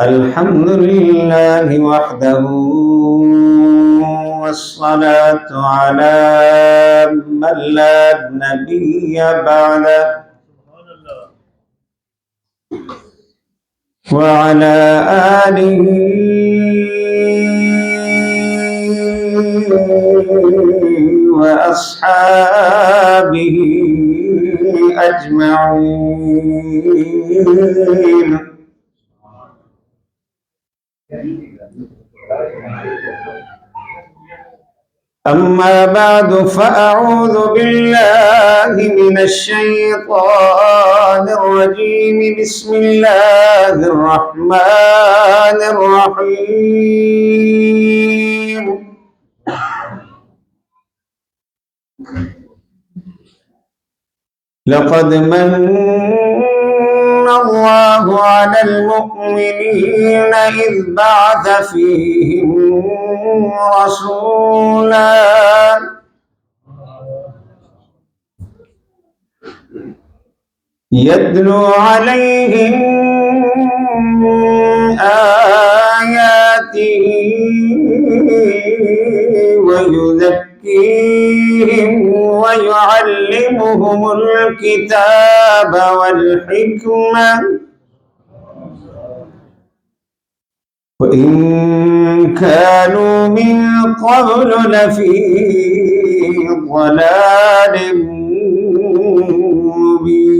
الحمد لله وحده والصلاة على من لا نبي بعده وعلى آله وأصحابه أجمعين. أما بعد فأعوذ بالله من الشيطان الرجيم. بسم الله الرحمن الرحيم. لقد من الله على المؤمنين إذ بعث فيهم رسولا يتلو عليهم آياته ويزكيهم ويعلمهم الكتاب والحكمة وإن كانوا من قبل لفي ضلال مبين.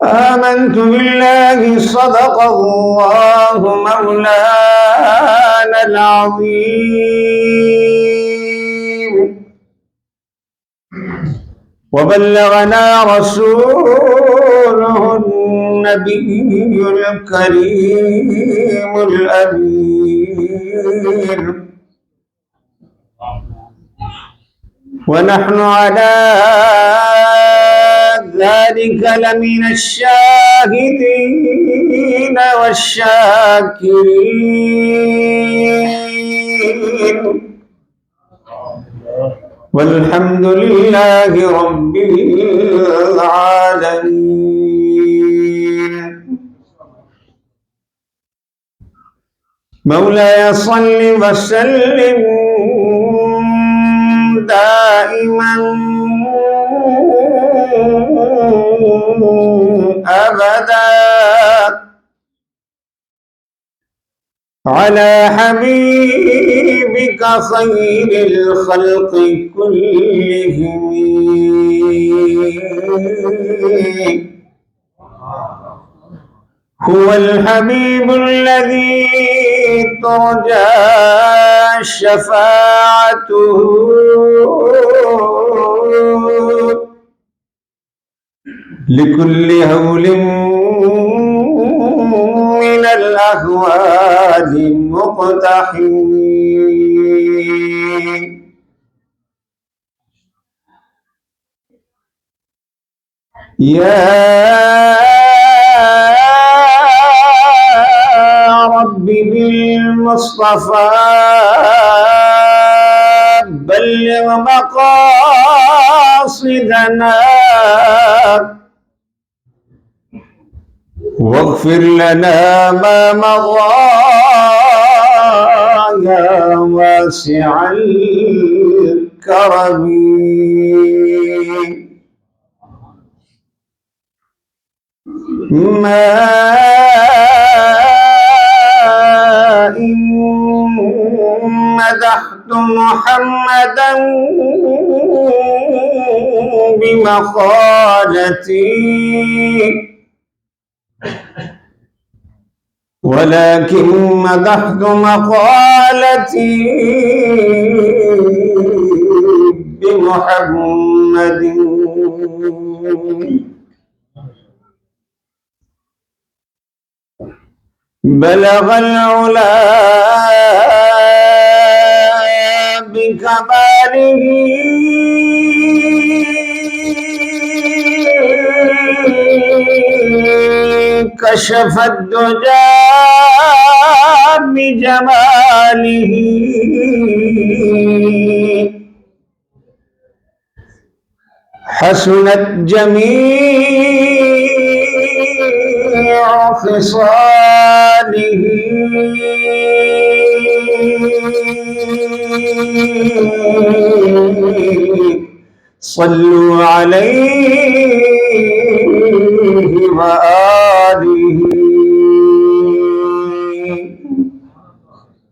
آمنت بالله صدق الله مولانا العظيم وبلغنا رسوله النبي الكريم الأمين ونحن على ذلك لمن الشاهدين والشاكرين والحمد لله رب العالمين. مولاي صل وسلم دائما أبدا على حبيبك خير الخلق كلهم. هو الحبيب الذي ترجى شفاعته لكل هول من الأهوال مقتحم. يا رب بالمصطفى بلغ مقاصدنا واغفر لنا ما مضى يا واسع الكرم. ما إن مدحت محمدا بمقالتي ولكن مدحت مقالتي بمحمد. بلغ العلا بكماله كشف الدجى بجماله حسنت جميع خصاله صلوا عليه وآله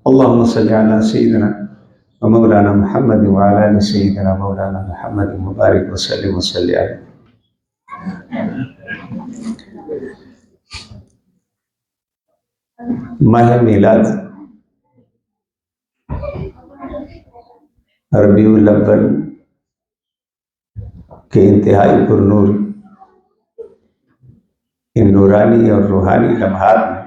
اللهم صل على سيدنا ومولانا محمد وعلى آل سيدنا مولانا محمد مبارک وسلم وصلی علیہ. ماہ میلاد ربیع الاول کے انتہائی پرنور ان نورانی اور روحانی لمحات میں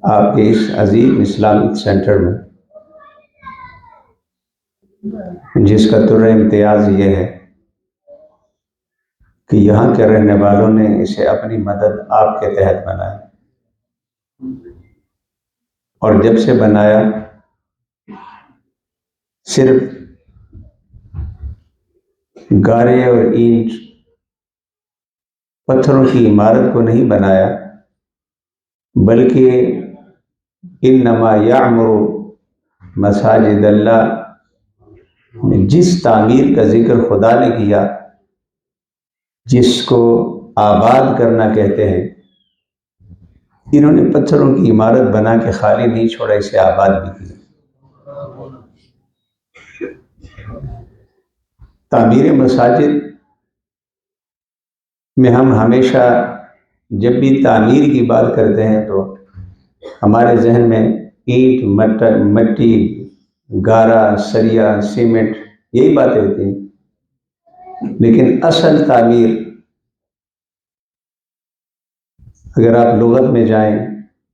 آپ کے اس عظیم اسلامک سینٹر میں، جس کا طرح امتیاز یہ ہے کہ یہاں کے رہنے والوں نے اسے اپنی مدد آپ کے تحت بنایا، اور جب سے بنایا صرف گارے اور اینٹ پتھروں کی عمارت کو نہیں بنایا، بلکہ انما یعمر مساجد اللہ، جس تعمیر کا ذکر خدا نے کیا، جس کو آباد کرنا کہتے ہیں، انہوں نے پتھروں کی عمارت بنا کے خالی نہیں چھوڑا، اسے آباد بھی کیا. تعمیر مساجد میں ہم ہمیشہ جب بھی تعمیر کی بات کرتے ہیں تو ہمارے ذہن میں اینٹ، مٹی، گارا، سریا، سیمنٹ، یہی باتیں ہوتی ہیں. لیکن اصل تعمیر اگر آپ لغت میں جائیں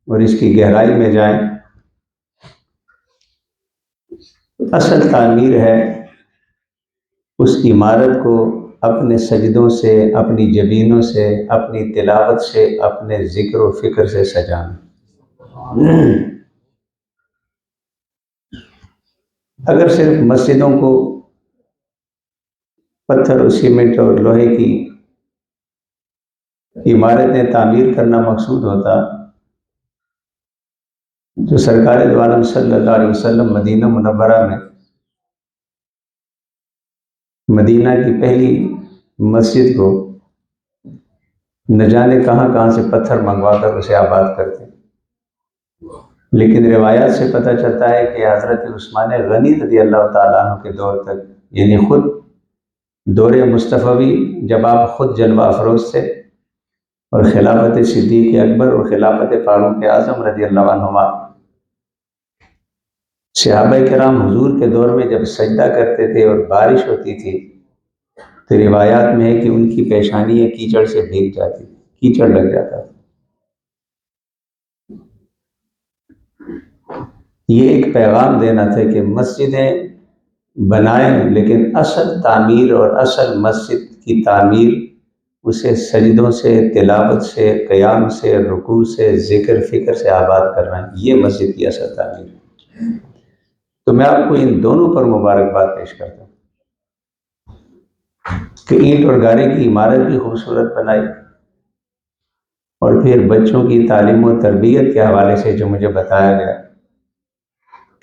اور اس کی گہرائی میں جائیں، اصل تعمیر ہے اس عمارت کو اپنے سجدوں سے، اپنی جبینوں سے، اپنی تلاوت سے، اپنے ذکر و فکر سے سجانا. اگر صرف مسجدوں کو پتھر اور سیمنٹ اور لوہے کی عمارتیں تعمیر کرنا مقصود ہوتا تو سرکار دو عالم صلی اللہ علیہ وسلم مدینہ منورہ میں مدینہ کی پہلی مسجد کو نہ جانے کہاں کہاں سے پتھر منگوا کر اسے آباد کرتے. لیکن روایات سے پتہ چلتا ہے کہ حضرت عثمان غنی رضی اللہ تعالیٰ عنہ کے دور تک، یعنی خود دور مصطفوی، جب آپ خود جلوہ افروز تھے اور خلافت صدیق اکبر اور خلافت فاروق اعظم رضی اللہ عنہما، صحابہ کرام حضور کے دور میں جب سجدہ کرتے تھے اور بارش ہوتی تھی تو روایات میں ہے کہ ان کی پیشانیاں کیچڑ سے بھیگ جاتی، کیچڑ لگ جاتا. یہ ایک پیغام دینا تھا کہ مسجدیں بنائیں، لیکن اصل تعمیر اور اصل مسجد کی تعمیر اسے سجدوں سے، تلاوت سے، قیام سے، رکوع سے، ذکر فکر سے آباد کرنا ہے. یہ مسجد کی اصل تعمیر. تو میں آپ کو ان دونوں پر مبارکباد پیش کرتا ہوں کہ اینٹ اور گارے کی عمارت بھی خوبصورت بنائی، اور پھر بچوں کی تعلیم و تربیت کے حوالے سے جو مجھے بتایا گیا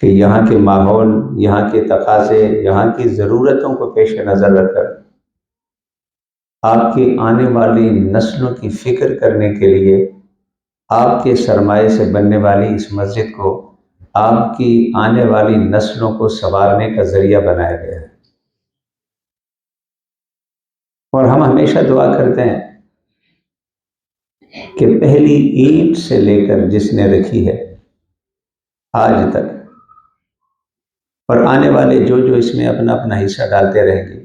کہ یہاں کے ماحول، یہاں کے تقاضے، یہاں کی ضرورتوں کو پیش نظر رکھ کر آپ کی آنے والی نسلوں کی فکر کرنے کے لیے آپ کے سرمایے سے بننے والی اس مسجد کو آپ کی آنے والی نسلوں کو سنوارنے کا ذریعہ بنایا گیا ہے. اور ہم ہمیشہ دعا کرتے ہیں کہ پہلی اینٹ سے لے کر جس نے رکھی ہے آج تک، اور آنے والے جو اس میں اپنا اپنا حصہ ڈالتے رہیں گے،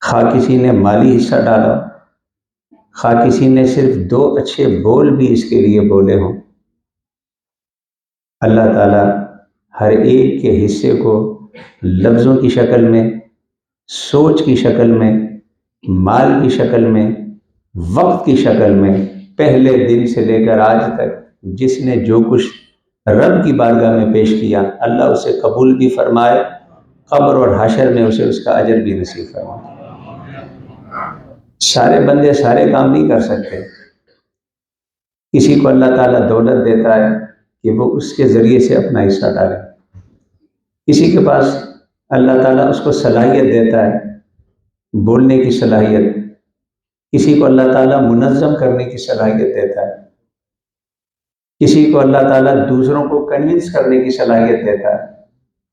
خواہ کسی نے مالی حصہ ڈالا، خواہ کسی نے صرف 2 اچھے بول بھی اس کے لیے بولے ہوں، اللہ تعالیٰ ہر ایک کے حصے کو لفظوں کی شکل میں، سوچ کی شکل میں، مال کی شکل میں، وقت کی شکل میں، پہلے دن سے لے کر آج تک جس نے جو کچھ رب کی بارگاہ میں پیش کیا، اللہ اسے قبول بھی فرمائے قبر اور حشر میں اسے اس کا اجر بھی نصیب فرما۔ سارے بندے سارے کام نہیں کر سکتے، کسی کو اللہ تعالیٰ دولت دیتا ہے کہ وہ اس کے ذریعے سے اپنا حصہ ڈالے، کسی کے پاس اللہ تعالیٰ اس کو صلاحیت دیتا ہے بولنے کی صلاحیت، کسی کو اللہ تعالیٰ منظم کرنے کی صلاحیت دیتا ہے، کسی کو اللہ تعالیٰ دوسروں کو کنونس کرنے کی صلاحیت دیتا ہے،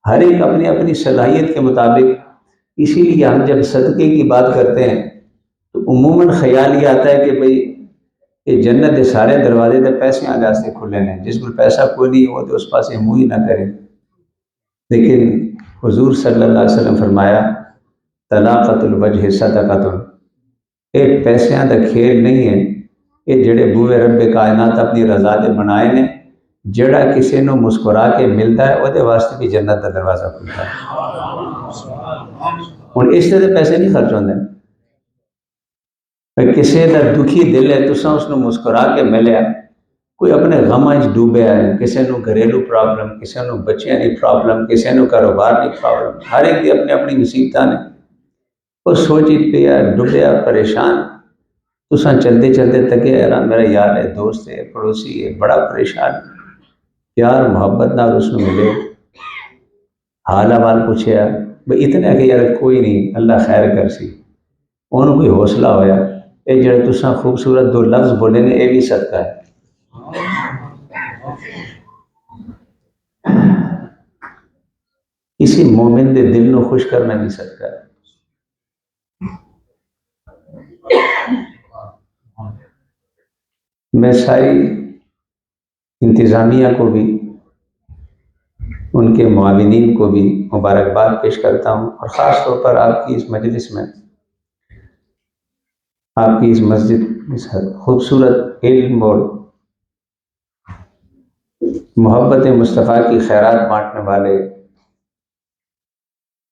ہر ایک اپنی اپنی صلاحیت کے مطابق۔ اسی لیے ہم جب صدقے کی بات کرتے ہیں تو عموماً خیال یہ آتا ہے کہ بھئی یہ جنت کے سارے دروازے تے پیسے آگے کھلے ہیں، جس کو پیسہ کوئی نہیں ہو تو اس پاس منہ ہی نہ کرے۔ لیکن حضور صلی اللہ علیہ وسلم فرمایا طلاقت الوجہ صدقۃ، یہ پیسیاں دا کھیل نہیں ہے، یہ جڑے بوئے رب کائنات اپنی رضا دے بنائے نے، جڑا کسی نو مسکرا کے ملتا ہے وہ واسطے بھی جنت کا دروازہ کھلتا ہے۔ ہوں اس طرح پیسے نہیں خرچ ہوتے، کسی کا دکھی دل ہے تساں اس نو مسکرا کے ملیا، کوئی اپنے غم ڈوبیا ہے، کسی نو گھریلو پرابلم، کسی نو بچیاں کی پرابلم، کسی نو کاروبار کی پرابلم، ہر ایک کی اپنی اپنی مصیبتاں نے، وہ سوچ پیا ڈوبیا پریشان، تساں چلتے چلتے تکے یار میرا یار ہے، دوست ہے، پڑوسی ہے، بڑا پریشان، پیار محبت نال اس نو ملے، حال احوال پوچھیا، بھئی اتنا کہ یار کوئی نہیں اللہ خیر کر سی، انہوں کوئی حوصلہ ہویا، یہ جڑے تساں خوبصورت دو لفظ بولے نے یہ بھی صدقہ ہے۔ کسی مومن دے دل نو خوش کرنا بھی صدقہ ہے۔ میں ساری انتظامیہ کو بھی، ان کے معاونین کو بھی مبارکباد پیش کرتا ہوں، اور خاص طور پر آپ کی اس مجلس میں، آپ کی اس مسجد، اس خوبصورت علم اور محبت مصطفیٰ کی خیرات بانٹنے والے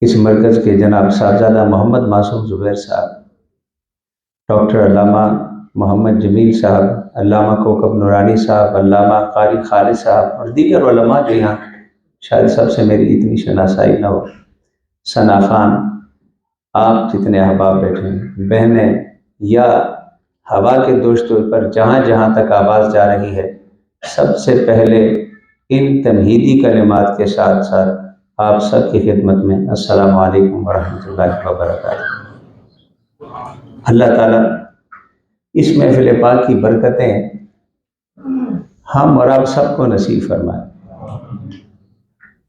اس مرکز کے جناب صاحبزادہ محمد معصوم زبیر صاحب، ڈاکٹر علامہ محمد جمیل صاحب، علامہ کوکب نورانی صاحب، علامہ قاری خالد صاحب اور دیگر علماء جو یہاں شاید سب سے میری اتنی شناسائی نہ ہو، ثنا خان، آپ جتنے احباب بیٹھے ہیں، بہنیں یا ہوا کے دوستوں پر جہاں جہاں تک آواز جا رہی ہے، سب سے پہلے ان تمہیدی کلمات کے ساتھ ساتھ آپ سب کی خدمت میں السلام علیکم ورحمۃ اللہ وبرکاتہ۔ اللہ تعالیٰ اس محفل پاک کی برکتیں ہم اور آپ سب کو نصیب فرمائے۔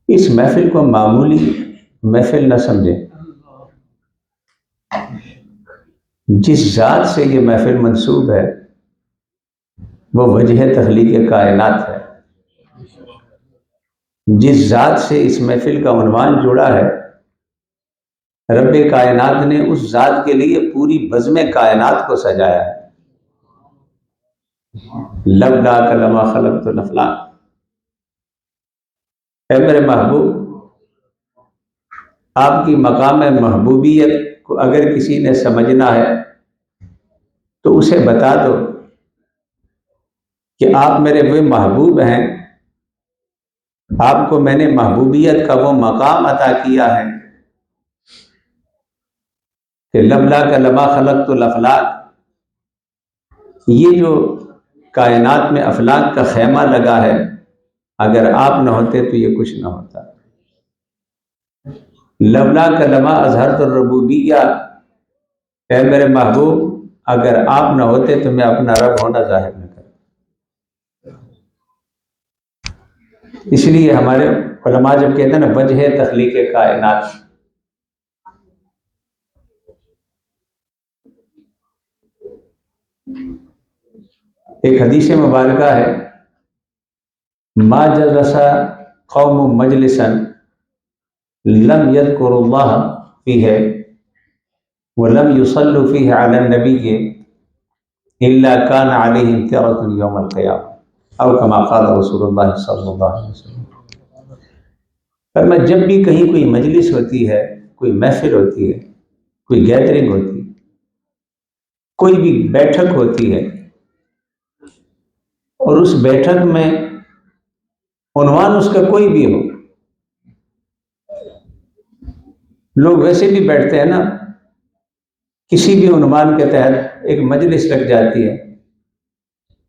اس محفل کو معمولی محفل نہ سمجھیں، جس ذات سے یہ محفل منسوب ہے وہ وجہ تخلیق کائنات ہے، جس ذات سے اس محفل کا عنوان جڑا ہے رب کائنات نے اس ذات کے لیے پوری بزم کائنات کو سجایا ہے۔ لولاک لما خلقت الافلاک، اے میرے محبوب، آپ کی مقام محبوبیت کو اگر کسی نے سمجھنا ہے تو اسے بتا دو کہ آپ میرے وہ محبوب ہیں، آپ کو میں نے محبوبیت کا وہ مقام عطا کیا ہے کہ لولاک لما خلقت الافلاک، یہ جو کائنات میں افلاک کا خیمہ لگا ہے، اگر آپ نہ ہوتے تو یہ کچھ نہ ہوتا۔ لولاک لما اظہرت الربوبیہ، اے میرے محبوب اگر آپ نہ ہوتے تو میں اپنا رب ہونا ظاہر نہ کرتا۔ اس لیے ہمارے علماء جب کہتے ہیں نا وجہ تخلیق کائنات، ایک حدیث مبارکہ ہے، ما جلس قوم مجلسا لم یذکر اللہ فیہ ولم یصلوا فیہ علی النبی الا کان علیہم طرۃ یوم القیامہ، او کما قال رسول اللہ صلی اللہ علیہ وسلم۔ فرمایا جب بھی کہیں کوئی مجلس ہوتی ہے، کوئی محفل ہوتی ہے، کوئی گیدرنگ ہوتی ہے، کوئی بھی بیٹھک ہوتی ہے، اور اس بیٹھک میں عنوان اس کا کوئی بھی ہو، لوگ ویسے بھی بیٹھتے ہیں نا، کسی بھی عنوان کے تحت ایک مجلس لگ جاتی ہے،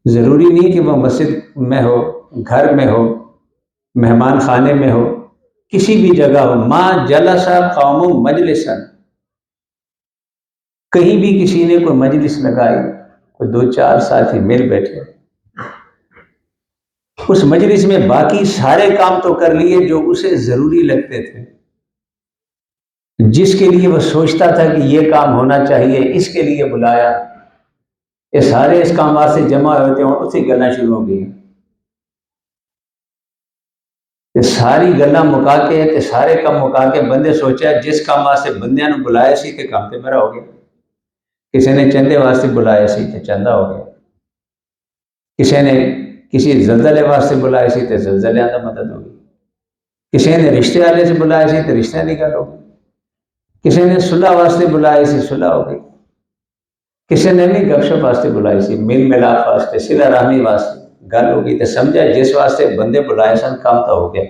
ضروری نہیں کہ وہ مسجد میں ہو، گھر میں ہو، مہمان خانے میں ہو، کسی بھی جگہ ہو، ما جلس قوم مجلسا، کہیں بھی کسی نے کوئی مجلس لگائی، کوئی دو چار ساتھی مل بیٹھے، اس مجلس میں باقی سارے کام تو کر لیے جو اسے ضروری لگتے تھے، جس کے لیے وہ سوچتا تھا کہ یہ کام ہونا چاہیے، اس کے لیے بلایا، یہ سارے اس کامات سے جمع ہوتے ہیں، اسی گلا شروع ہو گئی، یہ ساری گلا مکا کے تے سارے کام مکا کے بندے سوچا جس کام سے بندیاں نو بلایا سی تے کام تے میرا ہو گیا، کسی نے چندے واسطے بلایا سی تے چندہ ہو گیا، کسی نے کسی زلزلے واسطے بلایا سی تے زلزلے کا مدد ہو گئی، کسی نے رشتے والے سے بلایا سی تے رشتے کی گل ہو گئی، کسی نے صلح واسطے بلایا سی صلح ہو گئی، کسی نے نہیں گپ شپ واسطے بلائی سی، میل ملاپ واسطے، صلہ رحمی واسطے گل ہو گئی، تو سمجھا جس واسطے بندے بلائے سن کام تو ہو گیا،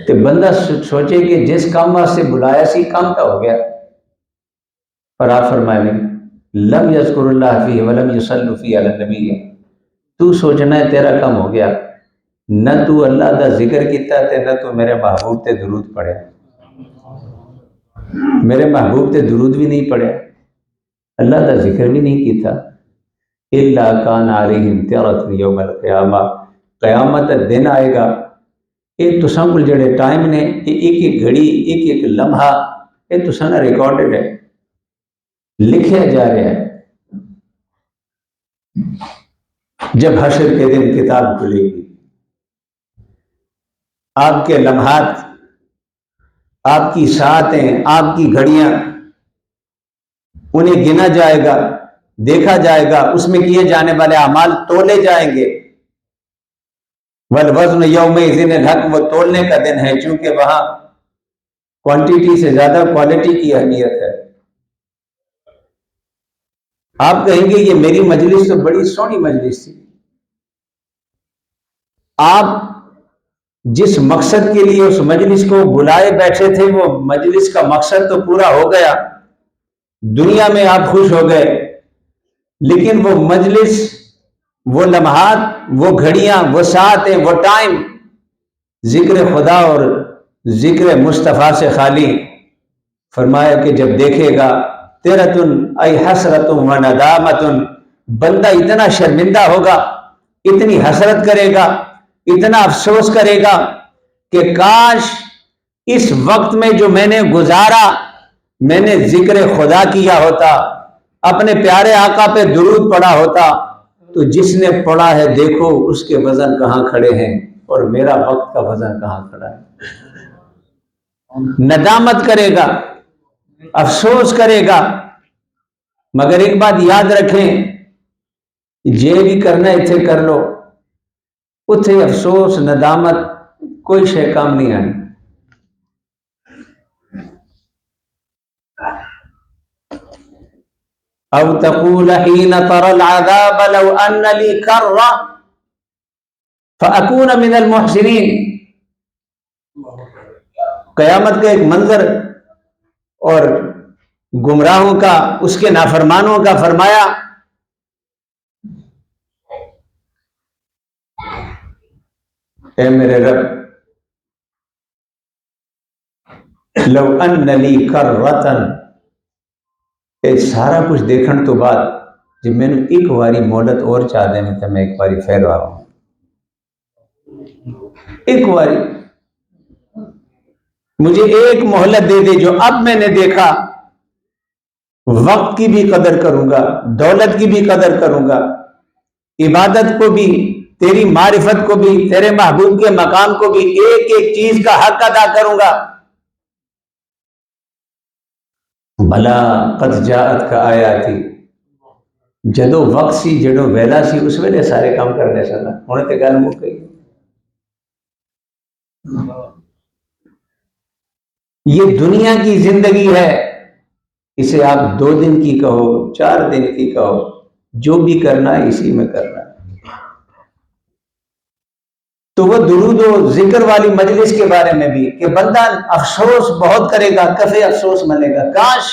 تو بندہ سوچے کہ جس کام واسطے بلایا سی کام تو ہو گیا، پر آپ فرمائے لم یذکر اللہ فیہ ولم یصلی فیہ علی النبی، تو سوچنا ہے تیرا کام ہو گیا، نہ تو اللہ دا ذکر کیتا تے نہ تو میرے محبوب تے درود پڑھے، میرے محبوب تے درود بھی نہیں پڑھے، اللہ دا ذکر بھی نہیں کیتا، الا کان علیہم ترۃ یوم القیامہ، قیامت دن آئے گا، یہ تساں کول جڑے ٹائم نے، یہ ایک ایک گھڑی، ایک ایک لمحہ، یہ تساں نہ ریکارڈڈ ہے، لکھیا جا رہا ہے، جب حشر کے دن کتاب کھلے گی، آپ کے لمحات، آپ کی ساعتیں، آپ کی گھڑیاں، انہیں گنا جائے گا، دیکھا جائے گا، اس میں کیے جانے والے اعمال تولے جائیں گے، والوزن یومئذ الحق، وہ تولنے کا دن ہے، چونکہ وہاں کوانٹیٹی سے زیادہ کوالٹی کی اہمیت ہے۔ آپ کہیں گے یہ میری مجلس تو بڑی سونی مجلس تھی، آپ جس مقصد کے لیے اس مجلس کو بلائے بیٹھے تھے وہ مجلس کا مقصد تو پورا ہو گیا، دنیا میں آپ خوش ہو گئے، لیکن وہ مجلس، وہ لمحات، وہ گھڑیاں، وہ ساعتیں، وہ ٹائم ذکر خدا اور ذکر مصطفیٰ سے خالی، فرمایا کہ جب دیکھے گا تیرتن ای حسرت و ندامتن، بندہ اتنا شرمندہ ہوگا، اتنی حسرت کرے گا، اتنا افسوس کرے گا کہ کاش اس وقت میں جو میں نے گزارا، میں نے ذکر خدا کیا ہوتا، اپنے پیارے آقا پہ درود پڑھا ہوتا، تو جس نے پڑھا ہے دیکھو اس کے وزن کہاں کھڑے ہیں اور میرا وقت کا وزن کہاں کھڑا ہے، ندامت کرے گا، افسوس کرے گا۔ مگر ایک بات یاد رکھیں، یہ بھی کرنا اتنے کر لو، اتنے افسوس ندامت کوئی شے کام نہیں آئی۔ او تقول حين ترى العذاب لو ان لي كرة فاكون من المحسنين، قیامت کا ایک منظر اور گمراہوں کا، اس کے نافرمانوں کا، فرمایا اے میرے رب، لو ان لی کرۃ، اے سارا کچھ دیکھن تو بعد جب میں نے ایک باری مہلت اور چاہ دیں تو میں ایک باری پھر آ ہوں، ایک باری مجھے ایک مہلت دے دے، جو اب میں نے دیکھا، وقت کی بھی قدر کروں گا، دولت کی بھی قدر کروں گا، عبادت کو بھی، تیری معرفت کو بھی، تیرے محبوب کے مقام کو بھی، ایک ایک چیز کا حق ادا کروں گا۔ بھلا قد جاءت کا آیا تھی، جدو وقت سی، جدو ویلا سی، اس ویلے سارے کام کرنے سن، ہوں تو گل مک گئی۔ یہ دنیا کی زندگی ہے، اسے آپ 2 دن کی کہو، 4 دن کی کہو، جو بھی کرنا ہے اسی میں کرنا ہے۔ تو وہ درود و ذکر والی مجلس کے بارے میں بھی کہ بندہ افسوس بہت کرے گا، کفے افسوس ملے گا، کاش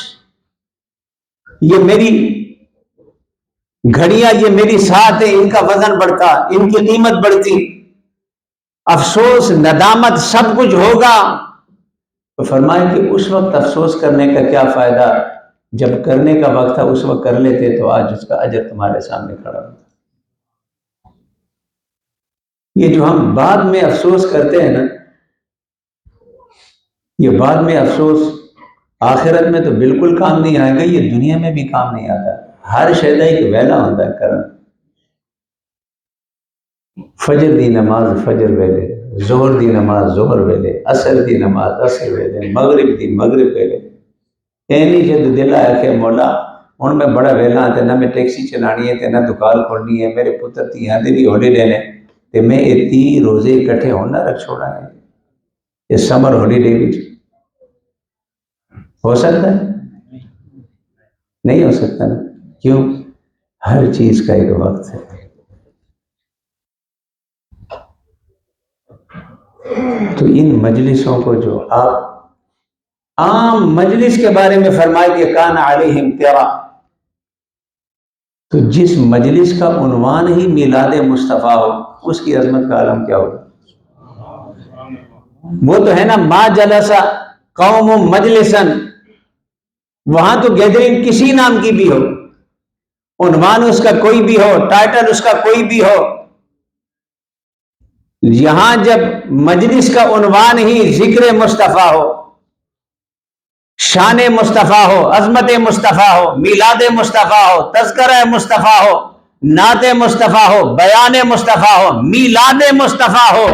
یہ میری گھڑیاں، یہ میری ساتھ ہے، ان کا وزن بڑھتا، ان کی قیمت بڑھتی، افسوس ندامت سب کچھ ہوگا۔ تو فرمائے کہ اس وقت افسوس کرنے کا کیا فائدہ، جب کرنے کا وقت تھا اس وقت کر لیتے تو آج اس کا اجر تمہارے سامنے کھڑا ہوتا۔ یہ جو ہم بعد میں افسوس کرتے ہیں نا، یہ بعد میں افسوس آخرت میں تو بالکل کام نہیں آئے گا، یہ دنیا میں بھی کام نہیں آتا۔ ہر شہدہ ایک ویلا ہوتا ہے کرن، فجر دی نماز فجر ویلے، ظہر دی نماز ظہر ویلے، عصر دی نماز عصر ویلے، مغرب دی مغرب ویلے۔ اینی جد دل آیا کہ مولا ہن میں بڑا ویلا تے نہ میں ٹیکسی چلانی ہے تے نہ دکان کھولنی ہے، میرے پتر تیاں دے بھی ہالیڈے نے تے میں یہ 30 روزے اکٹھے ہونا رکھ چھوڑا ہے یہ سمر ہالیڈے وچ۔ ہو سکتا ہے؟ نہیں ہو سکتا نا، کیوں؟ ہر چیز کا ایک وقت ہے۔ تو ان مجلسوں کو جو آپ عام مجلس کے بارے میں فرمائے کہ کان علیہم تیرا، تو جس مجلس کا عنوان ہی میلاد مصطفیٰ ہو اس کی عظمت کا عالم کیا ہوگا؟ وہ تو ہے نا ما جلسا قوم مجلسن، وہاں تو گیدرنگ کسی نام کی بھی ہو، عنوان اس کا کوئی بھی ہو، ٹائٹل اس کا کوئی بھی ہو، یہاں جب مجلس کا عنوان ہی ذکر مصطفیٰ ہو، شان مصطفیٰ ہو، عظمت مصطفیٰ ہو، میلاد مصطفیٰ ہو، تذکرہ مصطفیٰ ہو، نعت مصطفیٰ ہو، بیان مصطفیٰ ہو، میلاد مصطفیٰ ہو،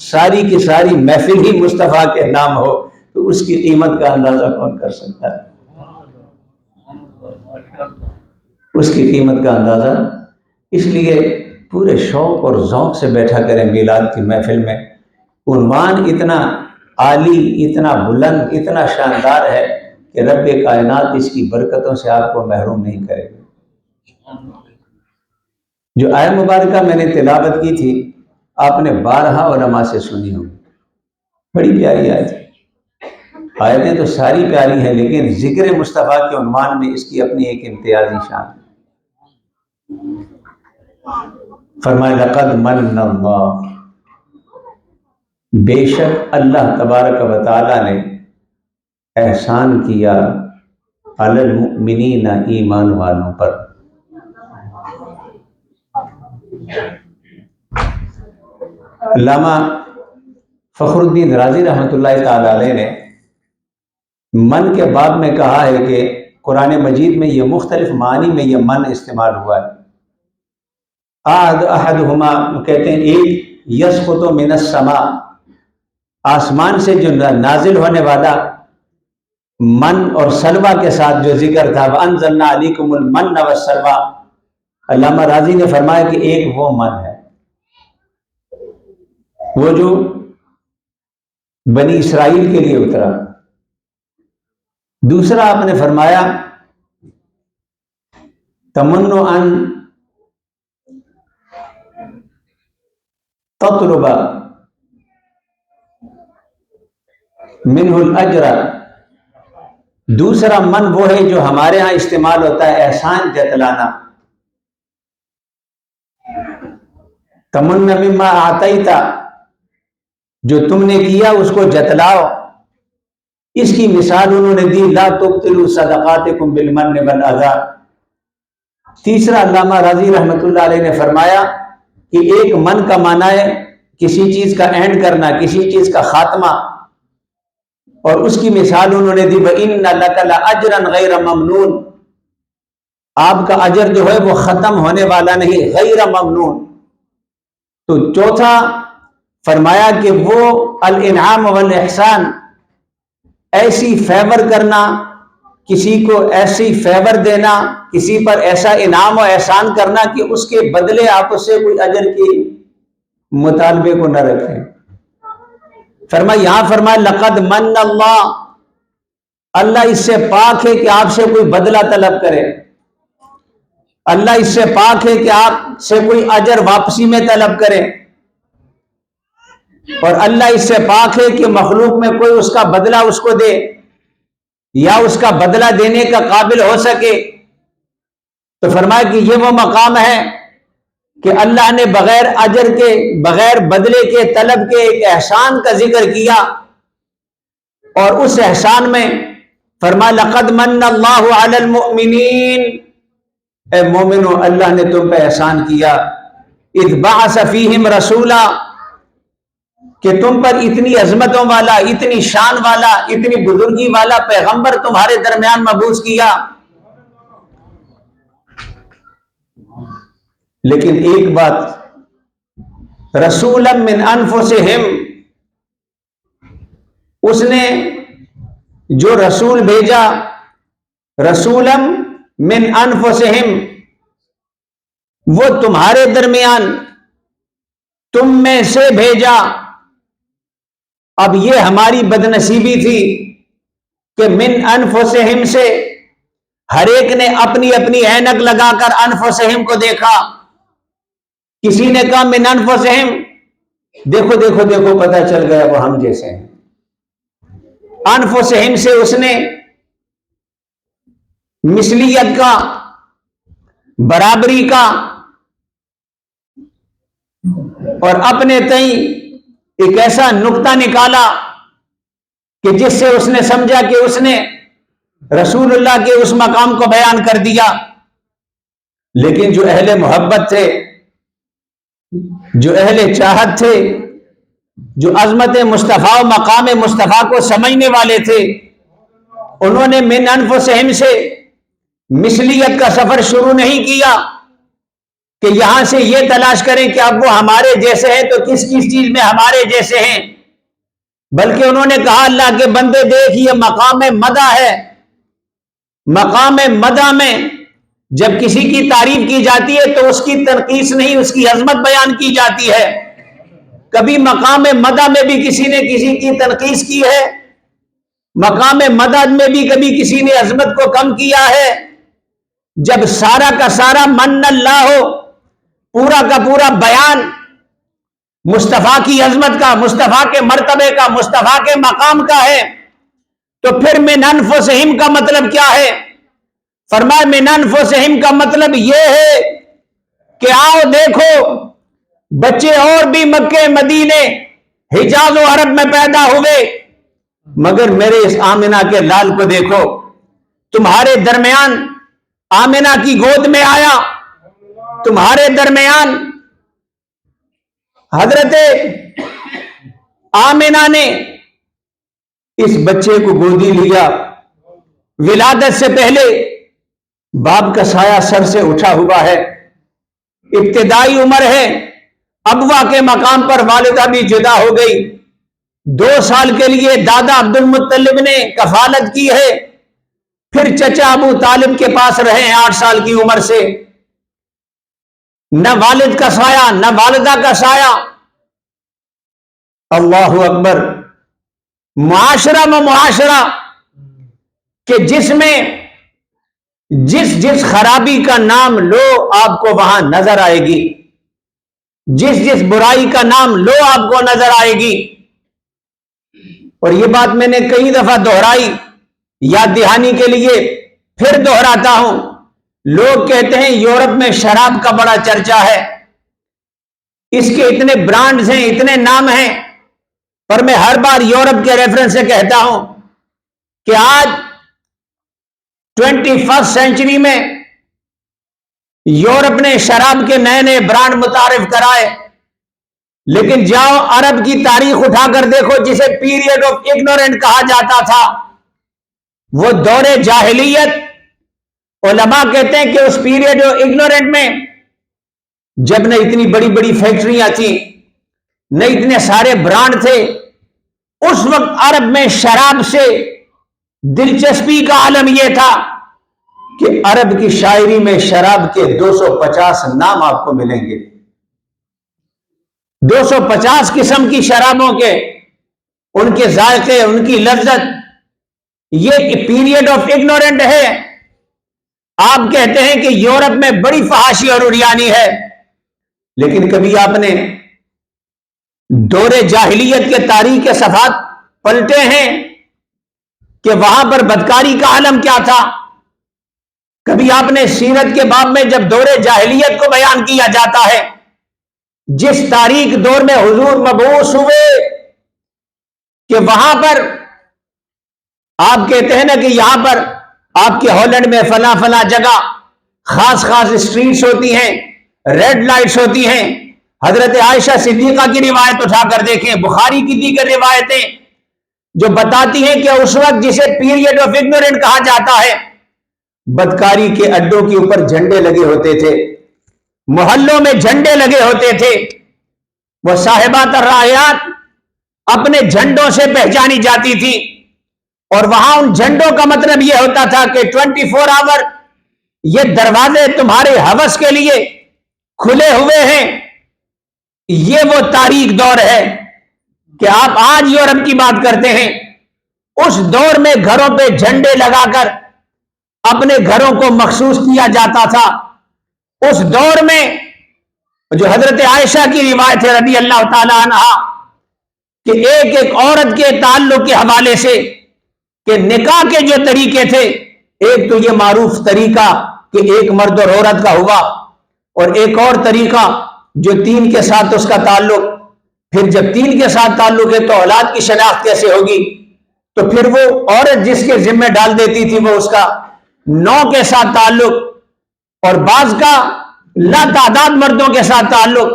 ساری کی ساری محفل ہی مصطفیٰ کے نام ہو، تو اس کی قیمت کا اندازہ کون کر سکتا ہے؟ اس کی قیمت کا اندازہ اس لیے پورے شوق اور ذوق سے بیٹھا کریں میلاد کی محفل میں۔ عنوان اتنا عالی، اتنا بلند، اتنا شاندار ہے کہ رب کائنات اس کی برکتوں سے آپ کو محروم نہیں کرے گا۔ جو آیت مبارکہ میں نے تلاوت کی تھی آپ نے بارہا علماء سے سنی ہوگی، بڑی پیاری آیت ہے۔ آیتیں تو ساری پیاری ہیں لیکن ذکر مصطفیٰ کے عنوان میں اس کی اپنی ایک امتیازی شان ہے۔ فرمائے لقد من اللہ، بے شک اللہ تبارک و تعالیٰ نے احسان کیا علی المؤمنین، ایمان والوں پر۔ علامہ فخر الدین رازی رحمۃ اللہ تعالی علیہ نے من کے باب میں کہا ہے کہ قرآن مجید میں یہ مختلف معنی میں یہ من استعمال ہوا ہے۔ احدہما کہتے ہیں ایک یسقط من السماء، آسمان سے جو نازل ہونے والا من اور سلوہ کے ساتھ جو ذکر تھا، وَأَنزَلْنَا عَلَيْكُمُ الْمَنَّ وَالسَّلْوَىٰ، علامہ رازی نے فرمایا کہ ایک وہ من ہے وہ جو بنی اسرائیل کے لیے اترا۔ دوسرا آپ نے فرمایا تمنو ان تطلب منہ الاجر، دوسرا من وہ ہے جو ہمارے ہاں استعمال ہوتا ہے احسان جتلانا، تمنا مما اعطیت، جو تم نے کیا اس کو جتلاؤ۔ اس کی مثال انہوں نے دی لا تبطلوا صدقاتکم بالمن والاذی۔ تیسرا علامہ راضی رحمۃ اللہ علیہ نے فرمایا کہ ایک من کا معنی ہے کسی چیز کا اینڈ کرنا، کسی چیز کا خاتمہ، اور اس کی مثال انہوں نے دی وَإِنَّ لَكَ لَأَجْرًا غَيْرَ مَمْنُونَ، آپ کا اجر جو ہے وہ ختم ہونے والا نہیں، غیر ممنون۔ تو چوتھا فرمایا کہ وہ الانعام والاحسان، ایسی فیور کرنا، کسی کو ایسی فیور دینا، کسی پر ایسا انعام و احسان کرنا کہ اس کے بدلے آپ اس سے کوئی اجر کی مطالبے کو نہ رکھیں۔ فرمایا یہاں فرمایا لقد من اللہ، اللہ اس سے پاک ہے کہ آپ سے کوئی بدلہ طلب کرے، اللہ اس سے پاک ہے کہ آپ سے کوئی اجر واپسی میں طلب کرے۔ اور اللہ اس سے پاک ہے کہ مخلوق میں کوئی اس کا بدلہ اس کو دے یا اس کا بدلہ دینے کا قابل ہو سکے. تو فرمایا کہ یہ وہ مقام ہے کہ اللہ نے بغیر اجر کے، بغیر بدلے کے طلب کے ایک احسان کا ذکر کیا، اور اس احسان میں فرمایا لقد من اللہ علی المؤمنین، اے مومنو اللہ نے تم پہ احسان کیا، اذ بعث فیہم رسولا، کہ تم پر اتنی عظمتوں والا، اتنی شان والا، اتنی بزرگی والا پیغمبر تمہارے درمیان مبعوث کیا. لیکن ایک بات، رسولا من انفسہم، اس نے جو رسول بھیجا، رسولا من انفسہم، وہ تمہارے درمیان تم میں سے بھیجا. اب یہ ہماری بدنصیبی تھی کہ من انفسہم سے ہر ایک نے اپنی اپنی اینک لگا کر انفسہم کو دیکھا. کسی نے کہا من انفسہم، دیکھو دیکھو دیکھو پتہ چل گیا وہ ہم جیسے ہیں. انفسہم سے اس نے مثلیت کا، برابری کا، اور اپنے تئیں ایک ایسا نقطہ نکالا کہ جس سے اس نے سمجھا کہ اس نے رسول اللہ کے اس مقام کو بیان کر دیا. لیکن جو اہل محبت تھے، جو اہل چاہت تھے، جو عظمت مصطفیٰ و مقام مصطفیٰ کو سمجھنے والے تھے، انہوں نے من انفسہم سے مثلیت کا سفر شروع نہیں کیا کہ یہاں سے یہ تلاش کریں کہ اب وہ ہمارے جیسے ہیں تو کس کس چیز میں ہمارے جیسے ہیں، بلکہ انہوں نے کہا اللہ کے بندے دیکھ، یہ مقام مدح ہے. مقام مدح میں جب کسی کی تعریف کی جاتی ہے تو اس کی تنقیص نہیں، اس کی عظمت بیان کی جاتی ہے. کبھی مقام مدح میں بھی کسی نے کسی کی تنقیص کی ہے، مقام مدح میں بھی کبھی کسی نے عظمت کو کم کیا ہے. جب سارا کا سارا من اللہ ہو، پورا کا پورا بیان مصطفیٰ کی عظمت کا، مصطفیٰ کے مرتبے کا، مصطفیٰ کے مقام کا ہے، تو پھر من انفسہم کا مطلب کیا ہے؟ فرمایا من انفسہم کا مطلب یہ ہے کہ آؤ دیکھو، بچے اور بھی مکے، مدینے، حجاز و عرب میں پیدا ہوئے، مگر میرے اس آمنہ کے لال کو دیکھو. تمہارے درمیان آمنہ کی گود میں آیا، تمہارے درمیان حضرت آمنہ نے اس بچے کو گودی لیا. ولادت سے پہلے باپ کا سایہ سر سے اٹھا ہوا ہے، ابتدائی عمر ہے، ابوا کے مقام پر والدہ بھی جدا ہو گئی. 2 سال کے لیے دادا عبد المطلب نے کفالت کی ہے، پھر چچا ابو طالب کے پاس رہے ہیں 8 سال کی عمر سے. نہ والد کا سایہ، نہ والدہ کا سایہ. اللہ اکبر. معاشرہ میں معاشرہ کہ جس میں جس خرابی کا نام لو آپ کو وہاں نظر آئے گی، جس برائی کا نام لو آپ کو نظر آئے گی. اور یہ بات میں نے کئی دفعہ دہرائی، یاد دہانی کے لیے پھر دہراتا ہوں. لوگ کہتے ہیں یورپ میں شراب کا بڑا چرچا ہے، اس کے اتنے برانڈز ہیں، اتنے نام ہیں، پر میں ہر بار یورپ کے ریفرنس سے کہتا ہوں کہ آج 21 سینچری میں یورپ نے شراب کے نئے نئے برانڈ متعارف کرائے، لیکن جاؤ عرب کی تاریخ اٹھا کر دیکھو جسے پیریڈ آف اگنورنٹ کہا جاتا تھا، وہ دور جاہلیت. علماء کہتے ہیں کہ اس پیریڈ آف اگنورنٹ میں جب نہ اتنی بڑی بڑی فیکٹریاں تھیں، نہ اتنے سارے برانڈ تھے، اس وقت عرب میں شراب سے دلچسپی کا عالم یہ تھا کہ عرب کی شاعری میں شراب کے 250 نام آپ کو ملیں گے. 250 قسم کی شرابوں کے، ان کے ذائقے، ان کی لذت. یہ پیریڈ آف اگنورنٹ ہے. آپ کہتے ہیں کہ یورپ میں بڑی فحاشی اور اریانی ہے، لیکن کبھی آپ نے دور جاہلیت کے تاریخ صفحات پلٹے ہیں کہ وہاں پر بدکاری کا عالم کیا تھا. کبھی آپ نے سیرت کے باب میں جب دور جاہلیت کو بیان کیا جاتا ہے، جس تاریخ دور میں حضور مبعوث ہوئے، کہ وہاں پر آپ کہتے ہیں نا کہ یہاں پر آپ کے ہالینڈ میں فلاں فلاں جگہ خاص خاص اسٹریٹس ہوتی ہیں، ریڈ لائٹس ہوتی ہیں. حضرت عائشہ صدیقہ کی روایت اٹھا کر دیکھیں، بخاری کی دیگر روایتیں جو بتاتی ہیں کہ اس وقت جسے پیریڈ آف اگنورینٹ کہا جاتا ہے، بدکاری کے اڈوں کے اوپر جھنڈے لگے ہوتے تھے، محلوں میں جھنڈے لگے ہوتے تھے. وہ صاحبات الرایات اپنے جھنڈوں سے پہچانی جاتی تھی، اور وہاں ان جھنڈوں کا مطلب یہ ہوتا تھا کہ 24 آور یہ دروازے تمہارے ہوس کے لیے کھلے ہوئے ہیں. یہ وہ تاریخ دور ہے کہ آپ آج یورپ کی بات کرتے ہیں، اس دور میں گھروں پہ جھنڈے لگا کر اپنے گھروں کو مخصوص کیا جاتا تھا. اس دور میں جو حضرت عائشہ کی روایت ہے رضی اللہ تعالی عنہ، کہ ایک ایک عورت کے تعلق کے حوالے سے کہ نکاح کے جو طریقے تھے، ایک تو یہ معروف طریقہ کہ ایک مرد اور عورت کا ہوا، اور ایک اور طریقہ جو 3 کے ساتھ اس کا تعلق. پھر جب 3 کے ساتھ تعلق ہے تو اولاد کی شناخت کیسے ہوگی؟ تو پھر وہ عورت جس کے ذمہ ڈال دیتی تھی وہ اس کا 9 کے ساتھ تعلق، اور بعض کا لا تعداد مردوں کے ساتھ تعلق،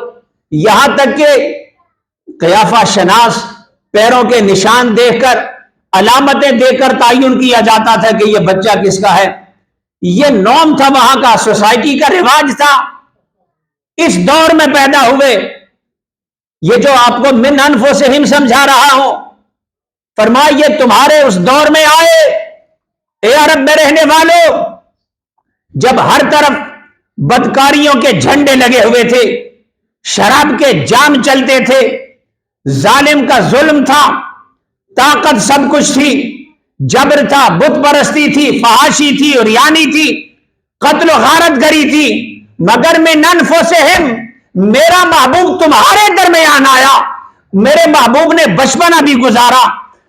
یہاں تک کہ قیافہ شناس پیروں کے نشان دیکھ کر، علامتیں دیکھ کر تعین کیا جاتا تھا کہ یہ بچہ کس کا ہے. یہ نام تھا، وہاں کا سوسائٹی کا رواج تھا. اس دور میں پیدا ہوئے. یہ جو آپ کو من انفسہم سمجھا رہا ہوں، فرمایا یہ تمہارے اس دور میں آئے اے عرب میں رہنے والوں، جب ہر طرف بدکاریوں کے جھنڈے لگے ہوئے تھے، شراب کے جام چلتے تھے، ظالم کا ظلم تھا، طاقت سب کچھ تھی، جبر تھا، بت پرستی تھی، فحاشی تھی، عریانی تھی، قتل و غارت گری تھی. مگر من انفسہم، میرا محبوب تمہارے درمیان آیا. میرے محبوب نے بچپنا بھی گزارا،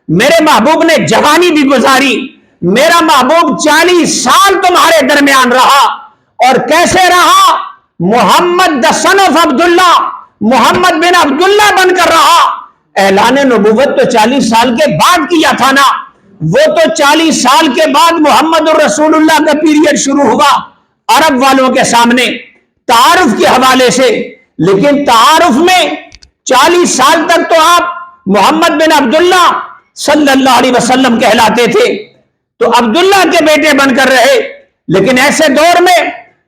میرے محبوب نے جوانی بھی گزاری، میرا محبوب 40 سال تمہارے درمیان رہا. اور کیسے رہا؟ محمد the son of عبداللہ، محمد بن عبداللہ بن کر رہا. اعلان نبوت تو 40 سال کے بعد کیا تھا نا، وہ تو 40 سال کے بعد محمد الرسول اللہ کا پیریڈ شروع ہوا عرب والوں کے سامنے تعارف کے حوالے سے. لیکن تعارف میں 40 سال تک تو آپ محمد بن عبداللہ صلی اللہ علیہ وسلم کہلاتے تھے، تو عبداللہ کے بیٹے بن کر رہے. لیکن ایسے دور میں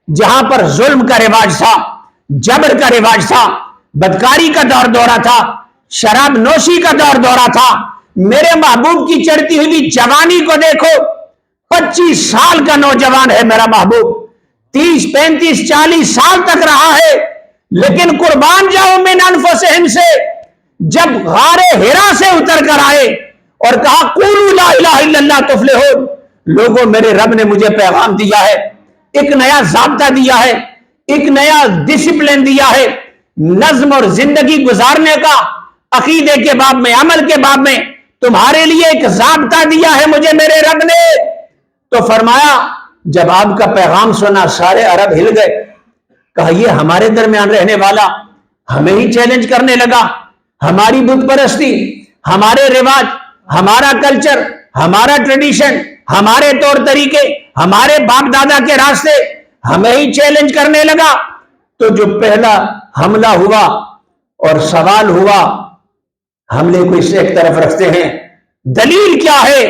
جہاں پر ظلم کا رواج تھا، جبر کا رواج تھا، بدکاری کا دور دورہ تھا، شراب نوشی کا دور دورہ تھا، میرے محبوب کی چڑھتی ہوئی جوانی کو دیکھو. 25 سال کا نوجوان ہے میرا محبوب، 30 35 40 سال تک رہا ہے. لیکن قربان جاؤ من انفسہم سے جب غار ہرا سے اتر کر آئے اور کہا قولوا لا الہ الا اللہ تفلحون، لوگوں میرے رب نے مجھے پیغام دیا ہے، ایک نیا ضابطہ دیا ہے، ایک نیا ڈسپلن دیا ہے، نظم اور زندگی گزارنے کا، عقیدے کے باب میں، عمل کے باب میں تمہارے لیے ایک ضابطہ دیا ہے مجھے میرے رب نے. تو فرمایا جب آپ کا پیغام سنا سارے عرب ہل گئے. کہا یہ ہمارے درمیان رہنے والا ہمیں ہی چیلنج کرنے لگا، ہماری بت پرستی، ہمارے رواج، ہمارا کلچر، ہمارا ٹریڈیشن، ہمارے طور طریقے، ہمارے باپ دادا کے راستے ہمیں ہی چیلنج کرنے لگا. تو جو پہلا حملہ ہوا اور سوال ہوا، حملے کو اس ایک طرف رکھتے ہیں، دلیل کیا ہے؟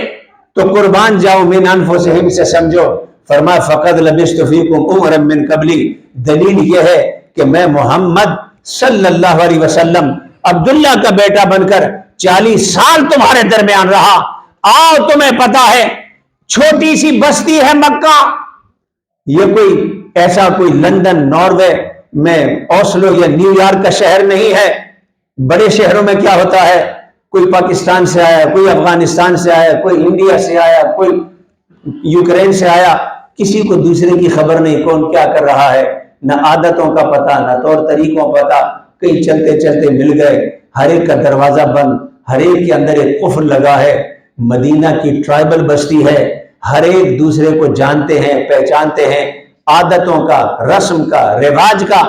تو قربان جاؤ من انفسہم سے سمجھو. فرمایا فقد لبثت فیکم عمرا من قبلی، دلیل یہ ہے کہ میں محمد صلی اللہ علیہ وسلم عبداللہ کا بیٹا بن کر 40 سال تمہارے درمیان رہا. آؤ تمہیں پتا ہے چھوٹی سی بستی ہے مکہ، یہ کوئی ایسا کوئی لندن ناروے میں اوسلو یا نیو یارک کا شہر نہیں ہے. بڑے شہروں میں کیا ہوتا ہے، کوئی پاکستان سے آیا، کوئی افغانستان سے آیا، کوئی انڈیا سے آیا، کوئی یوکرین سے آیا، کسی کو دوسرے کی خبر نہیں کون کیا کر رہا ہے، نہ عادتوں کا پتہ، نہ طور طریقوں پتہ. کہیں چلتے چلتے مل گئے، ہر ایک کا دروازہ بند، ہر ایک کے اندر ایک قفل لگا ہے. مدینہ کی ٹرائبل بستی ہے، ہر ایک دوسرے کو جانتے ہیں، پہچانتے ہیں، عادتوں کا، رسم کا، رواج کا،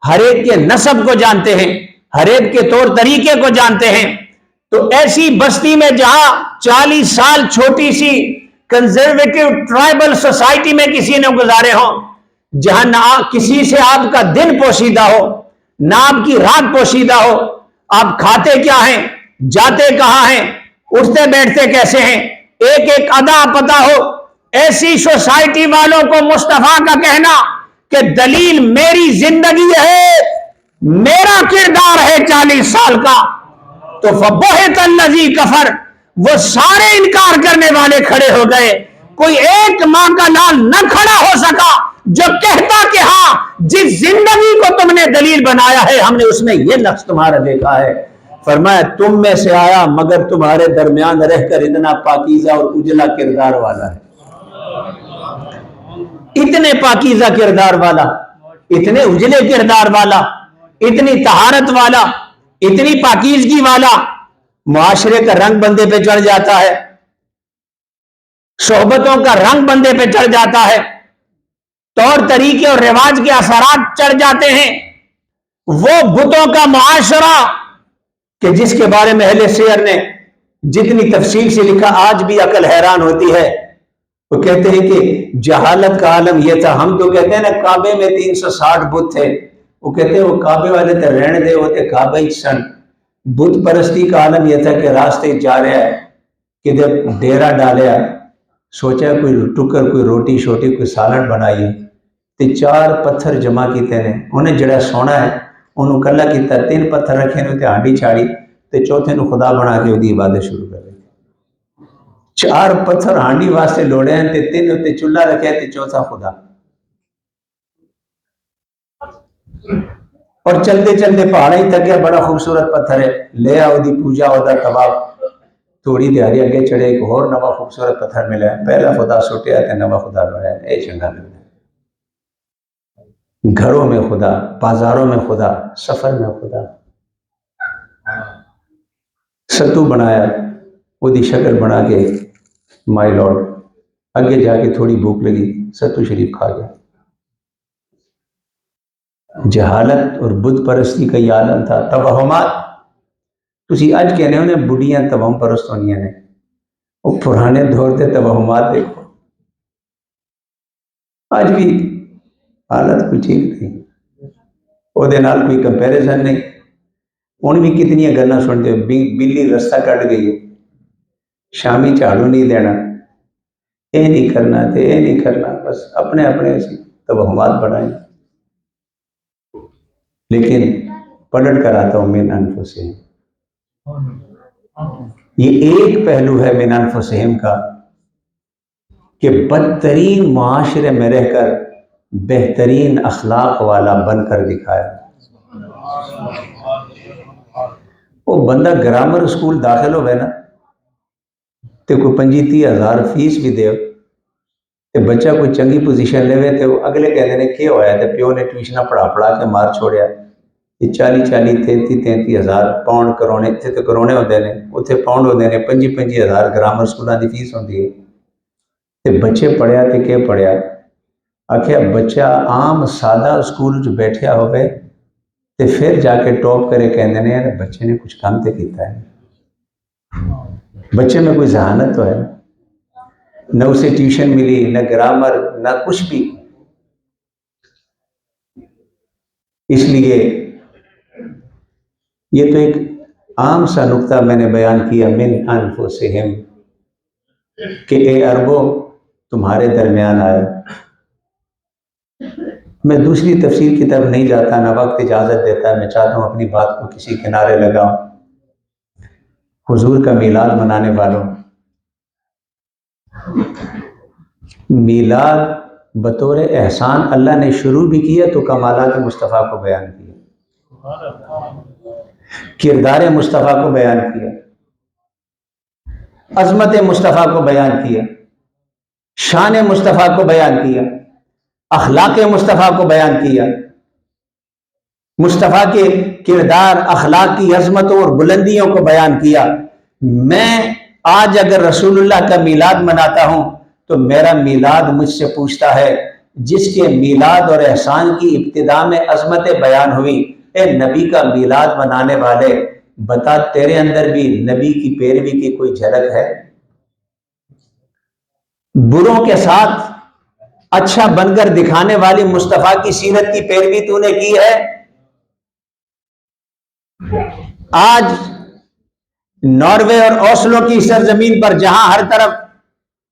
ہر ایک کے نسب کو جانتے ہیں، ہر ایک کے طور طریقے کو جانتے ہیں. تو ایسی بستی میں جہاں 40 سال چھوٹی سی کنزرویٹو ٹرائبل سوسائٹی میں کسی نے گزارے ہوں، جہاں نہ کسی سے آپ کا دن پوشیدہ ہو، نہ آپ کی رات پوشیدہ ہو، آپ کھاتے کیا ہیں، جاتے کہاں ہیں، اٹھتے بیٹھتے کیسے ہیں، ایک ایک ادا پتہ ہو، ایسی سوسائٹی والوں کو مصطفیٰ کا کہنا کہ دلیل میری زندگی ہے، میرا کردار ہے 40 سال کا، تو فَبُہِتَ الَّذِي کفر، وہ سارے انکار کرنے والے کھڑے ہو گئے. کوئی ایک ماں کا لال نہ کھڑا ہو سکا جو کہتا کہ ہاں جس زندگی کو تم نے دلیل بنایا ہے ہم نے اس میں یہ نقص تمہارا دیکھا ہے. فرمایا تم میں سے آیا مگر تمہارے درمیان رہ کر اتنا پاکیزہ اور اجلا کردار والا ہے. اتنے پاکیزہ کردار والا، اتنے اجلے کردار والا، اتنی طہارت والا، اتنی پاکیزگی والا، معاشرے کا رنگ بندے پہ چڑھ جاتا ہے، صحبتوں کا رنگ بندے پہ چڑھ جاتا ہے، طور طریقے اور رواج کے اثرات چڑھ جاتے ہیں. وہ بتوں کا معاشرہ کہ جس کے بارے میں اہل سیر نے جتنی تفصیل سے لکھا آج بھی عقل حیران ہوتی ہے. وہ کہتے ہیں کہ جہالت کا عالم یہ تھا. ہم تو کہتے ہیں نا کعبے میں 360 بت تھے، وہ کہتے ہیں وہ کعبے والے تھے رہنے دے ہوتے کعبہ ہی سن. بت پرستی کا عالم یہ تھا کہ راستے جا رہا ہے کہ جب ڈیرا ڈالیا سوچا کوئی ٹکر کوئی روٹی شوٹی کوئی سالن بنائیے تے 4 پتھر جمع کیتے نے انہیں جڑا سونا ہے انہوں کلا کیتا 3 پتھر رکھے نے تے ہانڈی چھاڑی تے چوتھے نو خدا بنا کے دی عبادت شروع کر دی. 4 پتھر ہانڈی واسطے لوڑے ہیں تے 3 تے چولہا رکھے تے چوتھا خدا. اور چلتے چلتے پہاڑا ہی تک گیا بڑا خوبصورت پتھر ہے لے آؤ دی پوجا ہوتا طواف تھوڑی دیاری اگے چڑھے ایک اور نوا خوبصورت پتھر ملا ہے پہلا خدا سٹیا تے نوا خدا بنایا. اے چنگا لگتا گھروں میں خدا، بازاروں میں خدا، سفر میں خدا. ستو بنایا وہ دی شکل بنا کے مائی لارڈ اگے جا کے تھوڑی بھوک لگی ستو شریف کھا گیا. جہالت اور بت پرستی کا یہ عالم تھا. توہمات تسی اج کہنے ہونے بڑھیاں توہم پرست ہونیاں نے وہ پرانے دور دے توہمات دیکھو آج بھی حالت کوئی ٹھیک نہیں وہ دے نال کوئی کمپیریزن نہیں. ہن بھی کتنی گلاں سنتے ہو بلی رستہ کٹ گئی ہے شامی جھاڑو نہیں دینا یہ نہیں کرنا تے یہ نہیں کرنا بس اپنے اپنے توہمات بڑھائیں. لیکن پلٹ کر آتا ہوں من انفسہم یہ ایک پہلو ہے من انفسہم کا کہ بدترین معاشرے میں رہ کر بہترین اخلاق والا بن کر دکھایا. وہ بندہ گرامر اسکول داخل ہوئے نا تے کوئی 25-30 ہزار فیس بھی دے تے بچہ کوئی چنگی پوزیشن لے تے وہ اگلے کہتے ہیں کیا ہویا تے پیو نے ٹیوشنہ پڑھا کے مار چھوڑیا. یہ 40-33 ہزار پاؤنڈ کرونے اتنے تو کرونے ہوتے ہیں اتنے پاؤنڈ ہوتے ہیں 25 ہزار گرامر اسکولوں کی فیس ہوتی ہے. تے بچے پڑھیا تے کیا پڑھیا آخیا بچہ عام سادہ اسکول جو بیٹھیا ہوئے تے پھر جا کے ٹاپ کرے کہنے نے یار بچے نے کچھ کام تے کیتا ہے بچے میں کوئی ذہانت تو ہے نہ اسے ٹیوشن ملی نہ گرامر نہ کچھ بھی. اس لیے یہ تو ایک عام سا نقطہ میں نے بیان کیا من انفسہم کہ اے عربوں تمہارے درمیان آیا. میں دوسری تفسیر کی طرف نہیں جاتا نہ وقت اجازت دیتا ہے. میں چاہتا ہوں اپنی بات کو کسی کنارے لگاؤں. حضور کا میلاد منانے والوں میلاد بطور احسان اللہ نے شروع بھی کیا تو کمالات مصطفیٰ کو بیان کیا کردار مصطفیٰ کو بیان کیا عظمت مصطفیٰ کو بیان کیا شان مصطفیٰ کو بیان کیا اخلاق مصطفیٰ کو بیان کیا. مصطفیٰ کے کردار، اخلاق کی عظمتوں اور بلندیوں کو بیان کیا۔ میں آج اگر رسول اللہ کا میلاد مناتا ہوں تو میرا میلاد مجھ سے پوچھتا ہے، جس کے میلاد اور احسان کی ابتدا میں عظمتیں بیان ہوئی، اے نبی کا میلاد منانے والے، بتا تیرے اندر بھی نبی کی پیروی کی کوئی جھلک ہے؟ بروں کے ساتھ اچھا بن کر دکھانے والی مصطفیٰ کی سیرت کی پیروی تو نے کی ہے؟ آج ناروے اور اوسلو کی سرزمین پر جہاں ہر طرف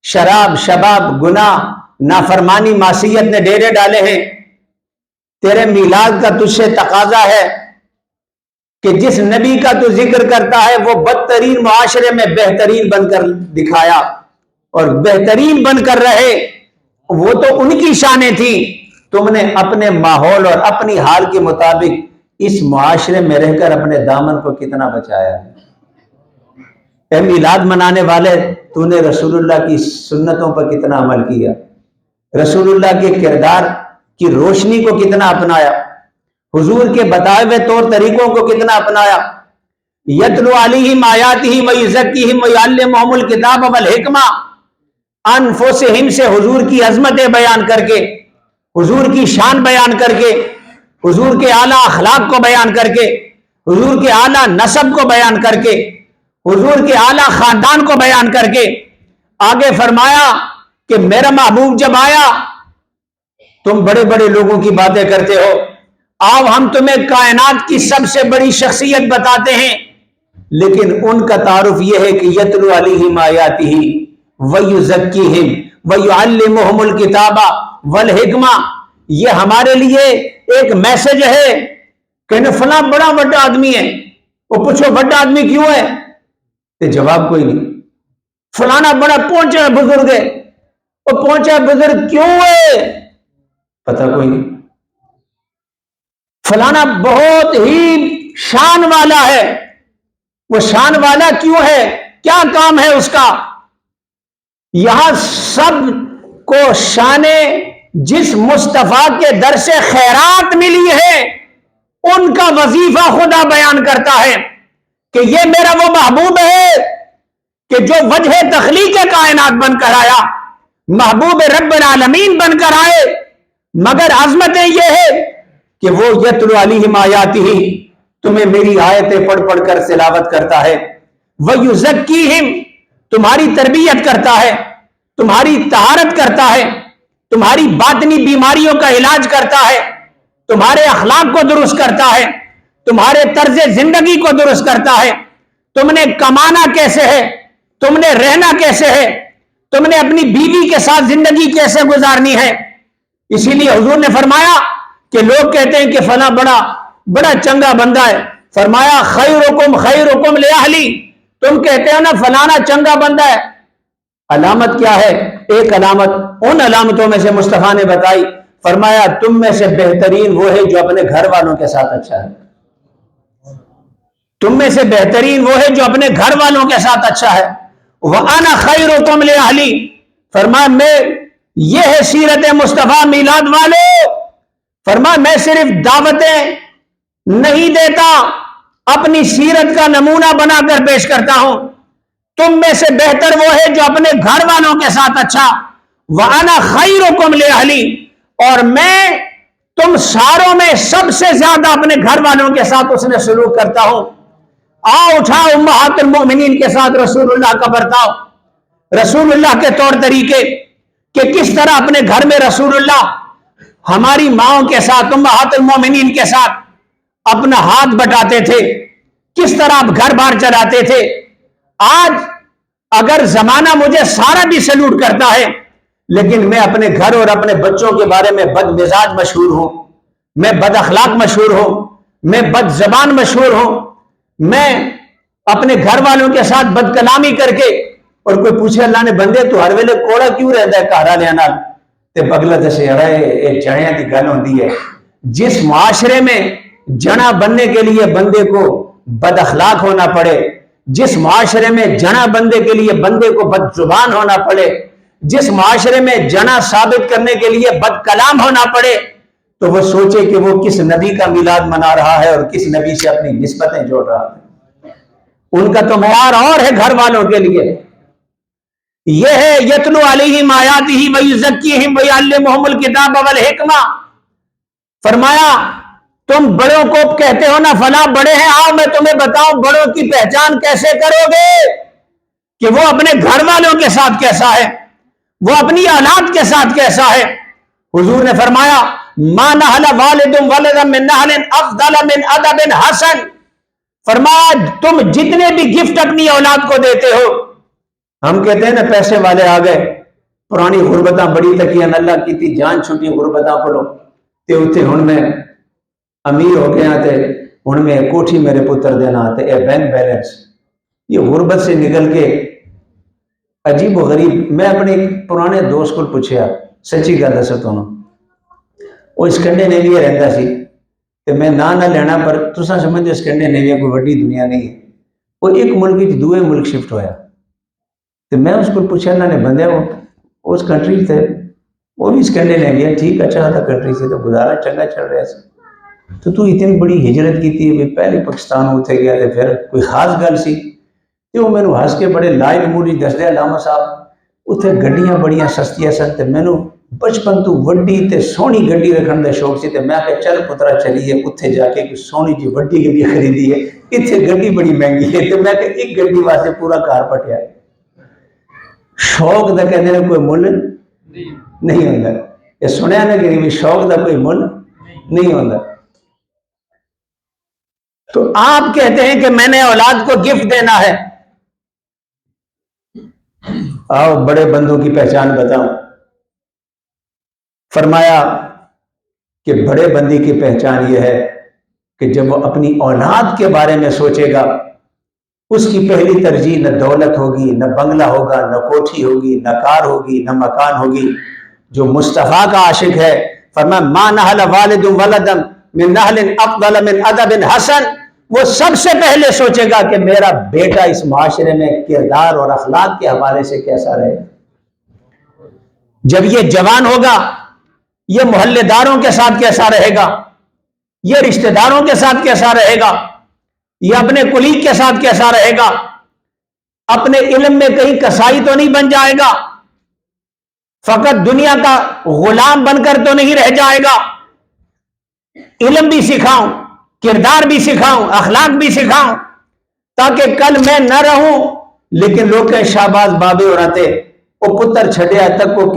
شراب، شباب، گناہ، نافرمانی، معصیت نے ڈیرے ڈالے ہیں، تیرے میلاد کا تجھ سے تقاضا ہے کہ جس نبی کا تو ذکر کرتا ہے وہ بدترین معاشرے میں بہترین بن کر دکھایا اور بہترین بن کر رہے۔ وہ تو ان کی شانیں تھی، تم نے اپنے ماحول اور اپنی حال کے مطابق اس معاشرے میں رہ کر اپنے دامن کو کتنا بچایا ہے۔ اے میلاد منانے والے، تو نے رسول اللہ کی سنتوں پر کتنا عمل کیا، رسول اللہ کے کردار کی روشنی کو کتنا اپنایا، حضور کے بتائے ہوئے طور طریقوں کو کتنا اپنایا۔ یتلو علیہم آیاتہ ویزکیہم ویعلمہم الکتاب والحکمہ، انفسہم سے حضور کی عظمتیں بیان کر کے، حضور کی شان بیان کر کے، حضور کے اعلیٰ اخلاق کو بیان کر کے، حضور کے اعلیٰ نسب کو بیان کر کے، حضور کے اعلیٰ خاندان کو بیان کر کے آگے فرمایا کہ میرا محبوب جب آیا، تم بڑے بڑے لوگوں کی باتیں کرتے ہو، آؤ ہم تمہیں کائنات کی سب سے بڑی شخصیت بتاتے ہیں، لیکن ان کا تعارف یہ ہے کہ یتلو علیہم آیاتہ ویزکیہم ویعلمہم الکتاب والحکمہ۔ یہ ہمارے لیے ایک میسج ہے کہ فلاں بڑا بڑا آدمی ہے، وہ پوچھو بڑا آدمی کیوں ہے؟ تو جواب کوئی نہیں۔ فلانا بڑا پہنچا بزرگ ہے، وہ پہنچا بزرگ کیوں ہے؟ پتہ کوئی نہیں۔ فلانا بہت ہی شان والا ہے، وہ شان والا کیوں ہے؟ کیا کام ہے اس کا؟ یہاں سب کو شانے جس مصطفیٰ کے در سے خیرات ملی ہے ان کا وظیفہ خدا بیان کرتا ہے کہ یہ میرا وہ محبوب ہے کہ جو وجہ تخلیق کائنات بن کر آیا، محبوب رب العالمین بن کر آئے، مگر عظمتیں یہ ہے کہ وہ یتلو علیہم آیاتہ، تمہیں میری آیتیں پڑھ پڑھ کر تلاوت کرتا ہے، ویزکیہم، تمہاری تربیت کرتا ہے، تمہاری طہارت کرتا ہے، تمہاری باطنی بیماریوں کا علاج کرتا ہے، تمہارے اخلاق کو درست کرتا ہے، تمہارے طرز زندگی کو درست کرتا ہے، تم نے کمانا کیسے ہے، تم نے رہنا کیسے ہے، تم نے اپنی بیوی کے ساتھ زندگی کیسے گزارنی ہے۔ اسی لیے حضور نے فرمایا کہ لوگ کہتے ہیں کہ فلاں بڑا چنگا بندہ ہے، فرمایا خیرکم خیرکم لأہلی، تم کہتے ہو نا فلانا چنگا بندہ ہے، علامت کیا ہے؟ ایک علامت ان علامتوں میں سے مصطفیٰ نے بتائی، فرمایا تم میں سے بہترین وہ ہے جو اپنے گھر والوں کے ساتھ اچھا ہے، تم میں سے بہترین وہ ہے جو اپنے گھر والوں کے ساتھ اچھا ہے۔ وَأَنَا خَيْرُكُمْ لِأَهْلِي، فرمایا میں، یہ ہے سیرت مصطفیٰ میلاد والے، فرمایا میں صرف دعوتیں نہیں دیتا، اپنی سیرت کا نمونہ بنا کر پیش کرتا ہوں۔ تم میں سے بہتر وہ ہے جو اپنے گھر والوں کے ساتھ اچھا، وَأَنَا خَيْرُكُمْ لِأَهْلِي، اور میں تم ساروں میں سب سے زیادہ اپنے گھر والوں کے ساتھ اس نے سلوک کرتا ہوں۔ آؤ اٹھاؤ امہات المؤمنین کے ساتھ رسول اللہ کا برتاؤ، رسول اللہ کے طور طریقے کہ کس طرح اپنے گھر میں رسول اللہ ہماری ماؤں کے ساتھ، امہات المؤمنین کے ساتھ اپنا ہاتھ بٹاتے تھے، کس طرح آپ گھر بار چلاتے تھے۔ آج اگر زمانہ مجھے سارا بھی سلوٹ کرتا ہے، لیکن میں اپنے گھر اور اپنے بچوں کے بارے میں بد مزاج مشہور ہوں، میں بد اخلاق مشہور ہوں، میں بد زبان مشہور ہوں، میں اپنے گھر والوں کے ساتھ بد کلامی کر کے، اور کوئی پوچھے اللہ نے بندے تو ہر ویلے کوڑا کیوں رہتا ہے گھر والے نال تے بگلا دسے اے جڑیاں دی گل ہوندی ہے۔ جس معاشرے میں جنا بننے کے لیے بندے کو بد اخلاق ہونا پڑے، جس معاشرے میں جنا بننے کے لیے بندے کو بد زبان ہونا پڑے، جس معاشرے میں جنا ثابت کرنے کے لیے بد کلام ہونا پڑے، تو وہ سوچے کہ وہ کس نبی کا میلاد منا رہا ہے اور کس نبی سے اپنی نسبتیں جوڑ رہا ہے۔ ان کا تو معیار اور ہے گھر والوں کے لیے، یہ ہے یتلو علیہم آیاتہ ویزکیہم ویعلمہم الکتاب والحکمہ۔ فرمایا تم بڑوں کو کہتے ہو نا فلاں بڑے ہیں، آؤ میں تمہیں بتاؤں بڑوں کی پہچان کیسے کرو گے، کہ وہ اپنے گھر والوں کے ساتھ کیسا ہے، وہ اپنی اولاد کے ساتھ کیسا ہے۔ حضور نے فرمایا ما نحل والد ولدا من نحل افضل من ادب حسن۔ فرمایا تم جتنے بھی گفٹ اپنی اولاد کو دیتے ہو، ہم کہتے ہیں نا پیسے والے آ گئے، پرانی غربتاں بڑی تکیاں اللہ کی تھی جان چھٹی غربتاں کو لو تے اتھے ہن میں امیر ہو گیا تے ہن میں کوٹھی میرے پتر دینا تے اے بینک بیلنس۔ یہ غربت سے نکل کے عجیب و غریب۔ میں اپنے پرانے دوست کو پوچھیا، سچی گل دسو تانوں، وہ اسکینڈینیویا رہندا سی تے میں نہ لینا پر تساں سمجھدے اسکینڈینیویا کوئی وڈی دنیا نہیں ہے، وہ ایک ملک وچ دوسرے ملک شفٹ ہویا تے میں اس کو پوچھا، انہوں نے بندے وہ اس کنٹری تھے، وہ بھی اسکینڈینیویا ٹھیک اچھا تھا کنٹری سے، تو گزارا چنگا چل رہا سی، تو اتنی بڑی ہجرت کی تھی، پہلے پاکستان اتنے گیا تے پھر کوئی خاص گل سی تے وہ مینوں ہس کے بڑے لائن موڈی دسدے علامہ صاحب اتنے گڈیاں بڑیاں سستیاں سن تے مینوں بچپن تو وڈی تے سونی گڈی رکھن دا شوق سی تے میں کہ چل پترا چلیے اتنے جا کے کوئی سونی جی وڈی گڈی خریدی ہے، اتنے گڈی بڑی مہنگی ہے تے میں کہ ایک گڈی واسطے پورا گھر پٹیا ہے۔ شوق دا کہتے ہیں کوئی مل نہیں ہوندا، یہ سنیا نا کہ بھی شوق دا کوئی مل نہیں ہوندا۔ تو آپ کہتے ہیں کہ میں نے اولاد کو گفٹ دینا ہے، آؤ بڑے بندوں کی پہچان بتاؤں۔ فرمایا کہ بڑے بندی کی پہچان یہ ہے کہ جب وہ اپنی اولاد کے بارے میں سوچے گا، اس کی پہلی ترجیح نہ دولت ہوگی، نہ بنگلہ ہوگا، نہ کوٹھی ہوگی، نہ کار ہوگی، نہ مکان ہوگی۔ جو مصطفیٰ کا عاشق ہے فرمایا ما نحل والد ولدا من نحل افضل من ادب حسن، وہ سب سے پہلے سوچے گا کہ میرا بیٹا اس معاشرے میں کردار اور اخلاق کے حوالے سے کیسا رہے۔ جب یہ جوان ہوگا یہ محلے داروں کے ساتھ کیسا رہے گا، یہ رشتہ داروں کے ساتھ کیسا رہے گا، یہ اپنے کلیگ کے ساتھ کیسا رہے گا، اپنے علم میں کہیں کسائی تو نہیں بن جائے گا، فقط دنیا کا غلام بن کر تو نہیں رہ جائے گا۔ علم بھی سکھاؤں، کردار بھی سکھاؤں، اخلاق بھی سکھاؤں، تاکہ کل میں نہ رہوں لیکن لوگ کے شہباز بابے اور آتے وہ پتر چھڑیا تک کو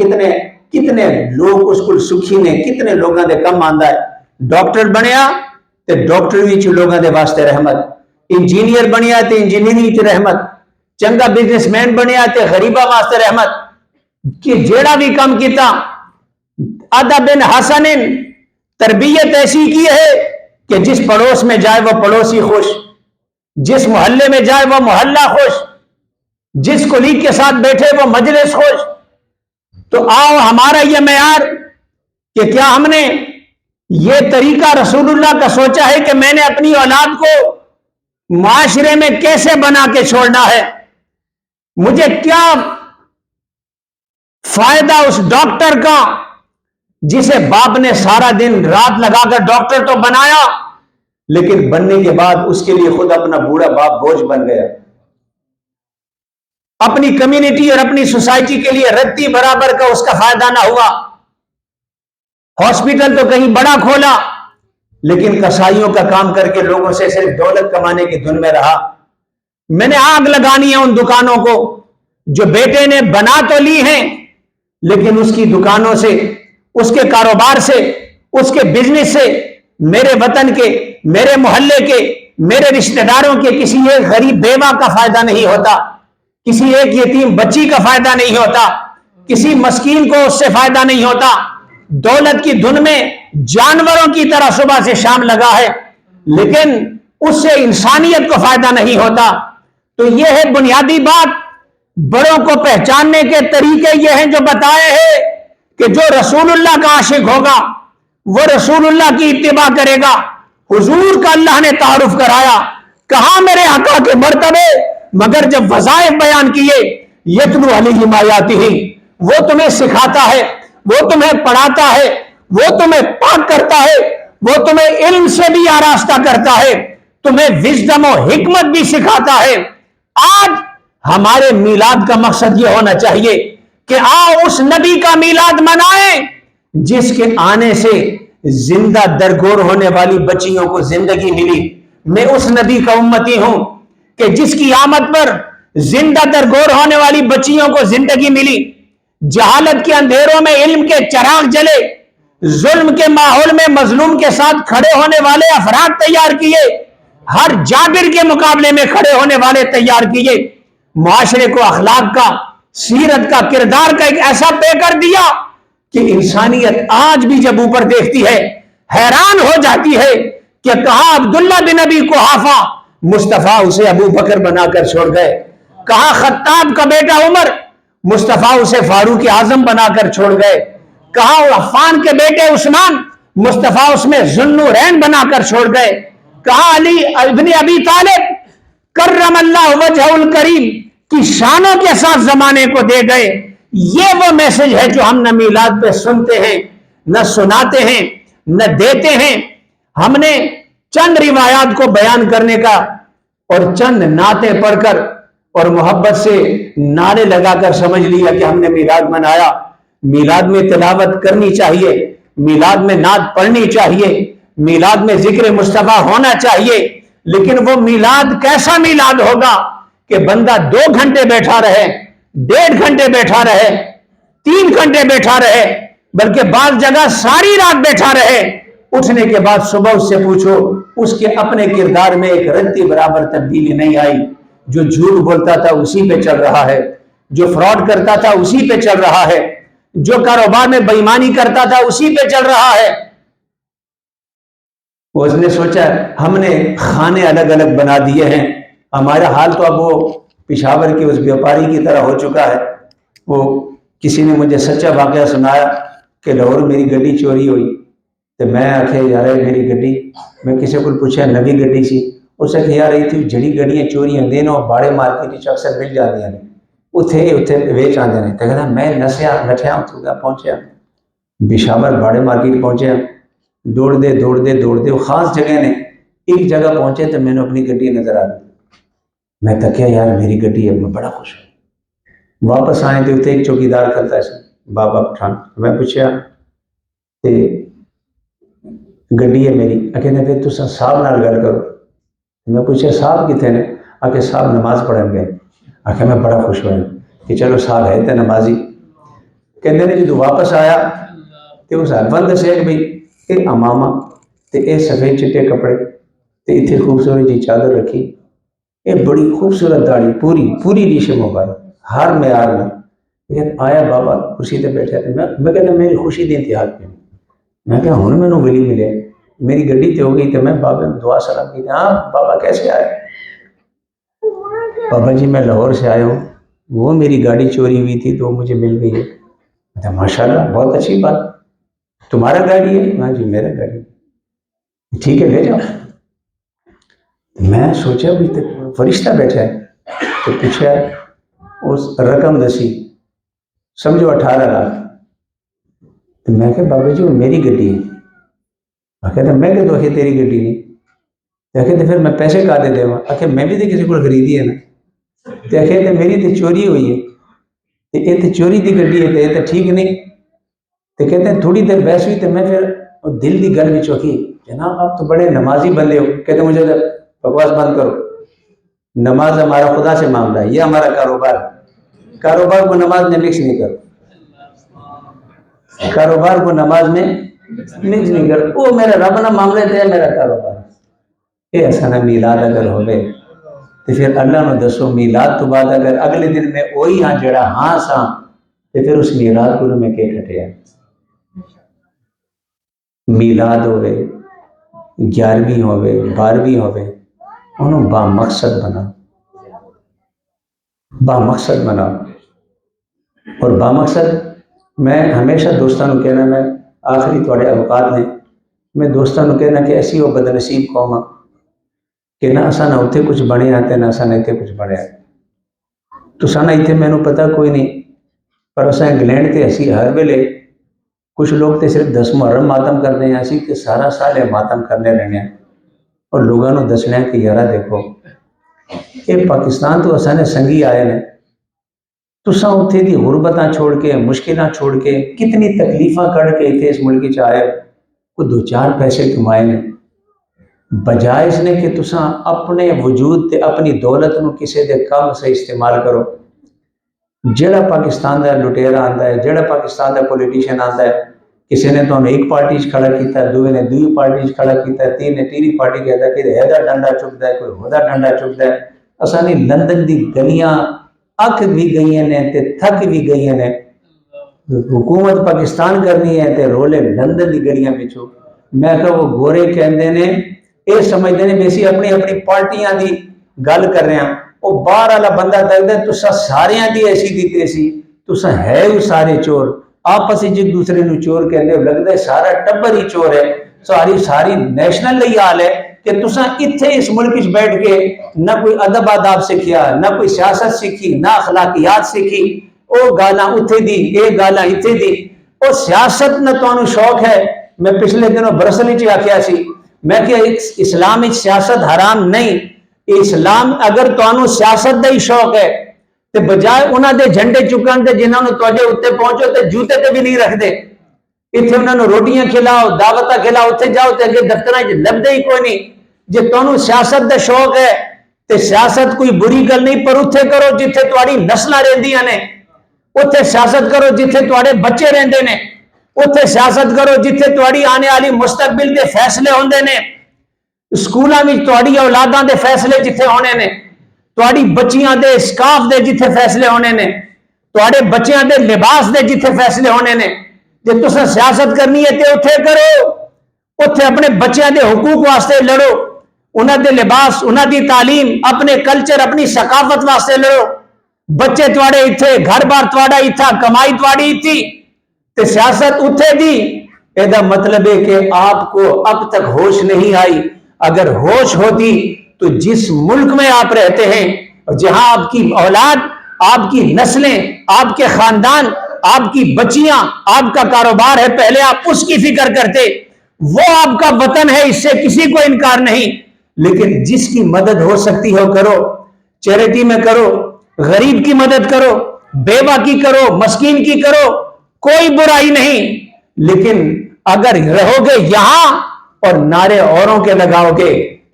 کتنے لوگ اس کو سکھی نے کتنے لوگوں دے کم آندا ہے۔ ڈاکٹر بنیا تے ڈاکٹر بھی لوگوں دے واسطے رحمت، انجینئر بنیا تے انجینئرنگ تے رحمت، چنگا بزنس مین بنیا تے غریبہ واسطے رحمت، کہ جیڑا بھی کام کیتا ادب حسن، تربیت ایسی کی ہے کہ جس پڑوس میں جائے وہ پڑوسی خوش، جس محلے میں جائے وہ محلہ خوش، جس کلیگ کے ساتھ بیٹھے وہ مجلس خوش۔ تو آؤ ہمارا یہ معیار کہ کیا ہم نے یہ طریقہ رسول اللہ کا سوچا ہے کہ میں نے اپنی اولاد کو معاشرے میں کیسے بنا کے چھوڑنا ہے، مجھے کیا فائدہ اس ڈاکٹر کا جسے باپ نے سارا دن رات لگا کر ڈاکٹر تو بنایا لیکن بننے کے بعد اس کے لیے خود اپنا بوڑھا باپ بوجھ بن گیا، اپنی کمیونٹی اور اپنی سوسائٹی کے لیے رتی برابر کا اس کا فائدہ نہ ہوا۔ ہاسپٹل تو کہیں بڑا کھولا لیکن کسائیوں کا کام کر کے لوگوں سے صرف دولت کمانے کی دھن میں رہا۔ میں نے آگ لگانی ہے ان دکانوں کو جو بیٹے نے بنا تو لی ہیں لیکن اس کی دکانوں سے، اس کے کاروبار سے، اس کے بزنس سے میرے وطن کے، میرے محلے کے، میرے رشتہ داروں کے کسی ایک غریب بیوہ کا فائدہ نہیں ہوتا، کسی ایک یتیم بچی کا فائدہ نہیں ہوتا، کسی مسکین کو اس سے فائدہ نہیں ہوتا۔ دولت کی دھن میں جانوروں کی طرح صبح سے شام لگا ہے لیکن اس سے انسانیت کو فائدہ نہیں ہوتا۔ تو یہ ہے بنیادی بات، بڑوں کو پہچاننے کے طریقے یہ ہیں جو بتائے ہیں کہ جو رسول اللہ کا عاشق ہوگا وہ رسول اللہ کی اتباع کرے گا۔ حضور کا اللہ نے تعارف کرایا، کہاں میرے آقا کے مرتبے، مگر جب وظائف بیان کیے یتلو علیہم آیاتہ، وہ تمہیں سکھاتا ہے، وہ تمہیں پڑھاتا ہے، وہ تمہیں پاک کرتا ہے، وہ تمہیں علم سے بھی آراستہ کرتا ہے، تمہیں وزڈم و حکمت بھی سکھاتا ہے۔ آج ہمارے میلاد کا مقصد یہ ہونا چاہیے کہ آؤ اس نبی کا میلاد منائیں جس کے آنے سے زندہ درگور ہونے والی بچیوں کو زندگی ملی۔ میں اس نبی کا امتی ہوں کہ جس کی آمد پر زندہ درگور ہونے والی بچیوں کو زندگی ملی، جہالت کے اندھیروں میں علم کے چراغ جلے، ظلم کے ماحول میں مظلوم کے ساتھ کھڑے ہونے والے افراد تیار کیے، ہر جابر کے مقابلے میں کھڑے ہونے والے تیار کیے، معاشرے کو اخلاق کا، سیرت کا، کردار کا ایک ایسا پے کر دیا کہ انسانیت آج بھی جب اوپر دیکھتی ہے حیران ہو جاتی ہے کہ کہاں عبداللہ بن ابی قحافہ مصطفیٰ اسے ابو بکر بنا کر چھوڑ گئے، کہاں خطاب کا بیٹا عمر مصطفیٰ اسے فاروق اعظم بنا کر چھوڑ گئے، کہاں عفان کے بیٹے عثمان مصطفیٰ اس میں ذوالنورین بنا کر چھوڑ گئے، کہاں علی ابن ابی طالب کرم اللہ وجہ الکریم کی شانوں کے ساتھ زمانے کو دے گئے۔ یہ وہ میسج ہے جو ہم نہ میلاد پہ سنتے ہیں، نہ سناتے ہیں، نہ دیتے ہیں۔ ہم نے چند روایات کو بیان کرنے کا اور چند نعتیں پڑھ کر اور محبت سے نعرے لگا کر سمجھ لیا کہ ہم نے میلاد منایا۔ میلاد میں تلاوت کرنی چاہیے، میلاد میں نعت پڑھنی چاہیے، میلاد میں ذکر مصطفیٰ ہونا چاہیے، لیکن وہ میلاد کیسا میلاد ہوگا کہ بندہ 2 گھنٹے بیٹھا رہے، 1.5 گھنٹے بیٹھا رہے، 3 گھنٹے بیٹھا رہے، بلکہ بعض جگہ ساری رات بیٹھا رہے، اٹھنے کے بعد صبح اس سے پوچھو اس کے اپنے کردار میں ایک رتی برابر تبدیلی نہیں آئی۔ جو جھوٹ بولتا تھا اسی پہ چل رہا ہے، جو فراڈ کرتا تھا اسی پہ چل رہا ہے، جو کاروبار میں بے ایمانی کرتا تھا اسی پہ چل رہا ہے۔ اس نے سوچا ہم نے کھانے الگ الگ بنا دیے ہیں، ہمارا حال تو اب وہ پشاور کے اس بیوپاری کی طرح ہو چکا ہے۔ وہ کسی نے مجھے سچا واقعہ سنایا کہ لاہور میری گڈی چوری ہوئی، تو میں آخیا یار میری گڈی، میں کسی کو پوچھا نوی گڈی سی، اس نے کہا یار یہ جڑی گڈیاں چوری ہوندی نے باڑے مارکیٹ اکثر مل جاتی ہیں، اتنے ویچ آتے ہیں۔ تو کہتا میں نٹھیا اتوں گا پہنچیا پشاور باڑے مارکیٹ پہنچیا، دوڑ دے وہ خاص جگہ نے، ایک جگہ پہنچے تو میں نے اپنی گڈی نظر آ گئی، میں تکیا یار میری گڈی ہے، میں بڑا خوش ہوں۔ واپس آئے تو اتنے ایک چوکیدار کرتا ہے بابا پٹھان، میں پوچھا کہ گڈی ہے میری، کہنے پھر تو صاحب نال گل کرو۔ میں پوچھا صاحب کتنے نے؟ کہ صاحب نماز پڑھن گئے۔ آخر میں بڑا خوش ہوا کہ چلو صاحب ہے تو نمازی۔ کہتے ہیں جب واپس آیا تو اس ہسبینڈ دسیا کہ بھائی یہ امامہ تے اے سفید چٹے کپڑے تے اتنے خوبصورت جی چادر رکھی، یہ بڑی خوبصورت داڑھی پوری ریش موبائل ہر معیار میں۔ آیا بابا کرسی تے بیٹھا، میں کہتا میری خوشی دی انتہا پہ، میں کہا ہوں مینوں ولی ملے، میری گڈی تے ہو گئی، تو میں بابا نے دعا سلام کی، ہاں بابا کیسے آئے؟ بابا جی میں لاہور سے آیا ہوں، وہ میری گاڑی چوری ہوئی تھی تو مجھے مل گئی ہے۔ ماشاء اللہ بہت اچھی بات، تمہارا گاڑی ہے؟ ہاں جی میرا گاڑی، ٹھیک ہے لے جاؤ۔ میں سوچا بھی فرشتہ بیٹھا ہے، تو پوچھا اس رقم دسی، سمجھو 18 لاکھ۔ تو میں کہا بابا جی وہ میری گڈی ہے۔ کہتا میں کہ تو تیری گڈی نہیں، کہتے پھر میں پیسے کا دے دوں؟ آخر میں بھی تو کسی کو خریدی ہے نا، تو کہتے میری تو چوری ہوئی ہے، یہ تو چوری کی گڈی ہے، یہ تو ٹھیک نہیں۔ تو کہتے ہیں تھوڑی دیر بحث ہوئی تو میں پھر دل کی گل بھی چوکی، جناب آپ تو بڑے نمازی بندے ہو، کہتے مجھے بکواس بند کرو، نماز ہمارا خدا سے معاملہ ہے، یہ ہمارا کاروبار ہے، کاروبار کو نماز میں مکس نہیں کرو، کاروبار کو نماز میں مکس نہیں کرو، وہ میرا رب نہ معاملے تھے میرا کاروبار۔ یہ ایسا نہ میلاد اگر ہوئے تو پھر اللہ نے دسو میلاد تو بعد اگر اگلے دن میں وہی ہاں جڑا ہاں سا تو پھر اس میلاد کو میں کہ کٹیا۔ میلاد ہوئے 11ویں ہوئے 12ویں ہوئے انہوں با مقصد بنا اور با مقصد میں ہمیشہ دوستوں کو کہنا، میں آخری تھوڑے اوقات نے میں دوستوں کو کہنا کہ ایسی وہ بدنصیب قوم کہ نہ اسا نہ اتنے کچھ بنے آتے نہ اسا نہ اتنے کچھ بنے آتے، تو سانا اتنے مینوں پتہ کوئی نہیں، پر اسا انگلینڈ تے اسی ہر ویلے کچھ لوگ تو صرف 10 محرم ماتم کرتے ہیں، اسی کہ سارا سال ماتم کرنے رہنے ہیں اور لوگوں نے دسنا کہ یارا دیکھو یہ پاکستان تو اساں نے سنگھی آئے نے، تساں اتھے دی غربتاں چھوڑ کے مشکلاں چھوڑ کے کتنی تکلیفاں کر کے اتنے اس ملک چ آئے، کوئی 2-4 پیسے کمائے نے، بجائے اس نے کہ تساں اپنے وجود تے اپنی دولت نو کسے دے کام سے استعمال کرو۔ جڑا پاکستان دا لٹیرا آندا ہے، جڑا پاکستان دا پولیٹیشین آندا ہے، کسی نے تو ایک پارٹی کھڑا کیتا ہے، دوے نے دوئی پارٹی کھڑا کیتا ہے، تین نے تیری پارٹی کہتا ہے کہ ایدا ڈنڈا چکتا ہے، کوئی ہودا ڈنڈا چکتا ہے۔ اسانی لندن دی گلیاں اک بھی گئی ہیں تے تھک بھی گئی ہیں، حکومت پاکستان کرنی ہے تے رولے لندن دی گلیاں پچھو۔ میں کہ وہ گورے کہندے نے یہ سمجھتے ہیں بیسی اپنی اپنی پارٹیاں دی گل کر رہے ہیں، وہ باہر والا بندہ دکھتا ہے تسا ساریاں دی ایسی دی تیسی، تسا ہے وہ سارے چور، آپس ایک دوسرے نو چور کہندے ہو، لگتا ہے سارا ٹبر ہی چور ہے، ساری نیشنل لئی حال ہے کہ تسا اتھے اس ملک بیٹھ کے نہ کوئی ادب آداب سیکھیا، نہ کوئی سیاست سیکھی، نہ اخلاقیات سیکھی، او گالاں اتھے دی، اے گالاں اتھے دی، او سیاست نہ تو شوق ہے۔ میں پچھلے دنوں برسل چ آکھیا سی، میں کہ اسلام وچ سیاست حرام نہیں، اسلام اگر تو سیاست دا ہی شوق ہے تے بجائے انہاں دے جھنڈے چکن تے جنہاں نوں تواڈے اوتے پہنچو تے جوتے تے بھی نہیں رکھ دے، اتنے انہاں نوں روٹیاں کھلاؤ، دعوتاں کھلاؤ، اتھے جاؤ تے اگے دفتراں وچ لبدے ہی کوئی نہیں۔ جے تانوں سیاست دا شوق ہے تے سیاست کوئی بری گل نہیں، پر اتھے کرو جتھے تواڈی نسلاں رہندیاں نے، اتھے سیاست کرو جتھے تواڈے بچے رہندے نے، اتھے سیاست کرو جتھے تواڈی آنے والی مستقبل دے فیصلے ہوندے نے، سکولاں وچ تواڈی اولاداں دے فیصلے جتھے ہونے نے، تواڈی بچیاں دے اسکاف دے جتھے فیصلے ہونے نے، تواڈے بچیاں دے لباس دے جتھے فیصلے ہونے نے، جے تساں سیاست کرنی ہے تے اتھے کرو، اتھے اپنے بچیاں دے حقوق واسطے لڑو، انہاں دے لباس، انہاں دی تعلیم، اپنے کلچر، اپنی ثقافت واسطے لڑو۔ بچے تواڈے اتھے، گھر بار تواڈا اتھا، کمائی تواڈی اتھی تے سیاست اتھے دی۔ ایدا مطلب ہے کہ آپ کو اب تک ہوش نہیں آئی، اگر ہوش ہوتی تو جس ملک میں آپ رہتے ہیں، جہاں آپ کی اولاد، آپ کی نسلیں، آپ کے خاندان، آپ کی بچیاں، آپ کا کاروبار ہے، پہلے آپ اس کی فکر کرتے، وہ آپ کا وطن ہے، اس سے کسی کو انکار نہیں، لیکن جس کی مدد ہو سکتی ہو کرو، چیریٹی میں کرو، غریب کی مدد کرو، بیوہ کی کرو، مسکین کی کرو، کوئی برائی نہیں، لیکن اگر رہو گے یہاں اور نعرے اوروں کے لگاؤ گے،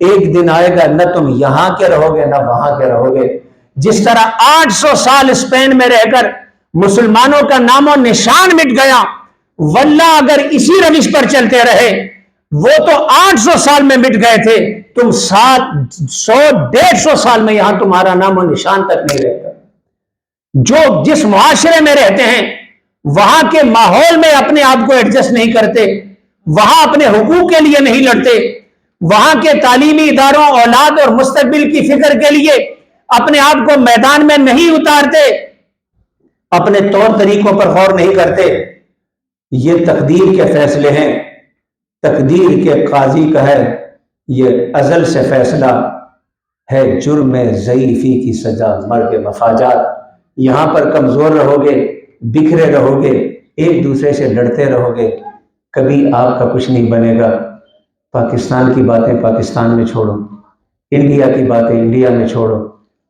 ایک دن آئے گا نہ تم یہاں کے رہو گے نہ وہاں کے رہو گے۔ جس طرح 800 سال اسپین میں رہ کر مسلمانوں کا نام و نشان مٹ گیا، واللہ اگر اسی روش پر چلتے رہے وہ تو 800 سال میں مٹ گئے تھے، تم 100-150 سال میں یہاں تمہارا نام و نشان تک نہیں رہے گا۔ جو جس معاشرے میں رہتے ہیں وہاں کے ماحول میں اپنے آپ کو ایڈجسٹ نہیں کرتے، وہاں اپنے حقوق کے لیے نہیں لڑتے، وہاں کے تعلیمی اداروں، اولاد اور مستقبل کی فکر کے لیے اپنے آپ کو میدان میں نہیں اتارتے، اپنے طور طریقوں پر غور نہیں کرتے، یہ تقدیر کے فیصلے ہیں، تقدیر کے قاضی کا ہے یہ ازل سے فیصلہ ہے، جرم ضعیفی کی سزا مرگ مفاجات۔ یہاں پر کمزور رہو گے، بکھرے رہو گے، ایک دوسرے سے لڑتے رہو گے، کبھی آپ کا کچھ نہیں بنے گا۔ پاکستان کی باتیں پاکستان میں چھوڑو، انڈیا کی باتیں انڈیا میں چھوڑو،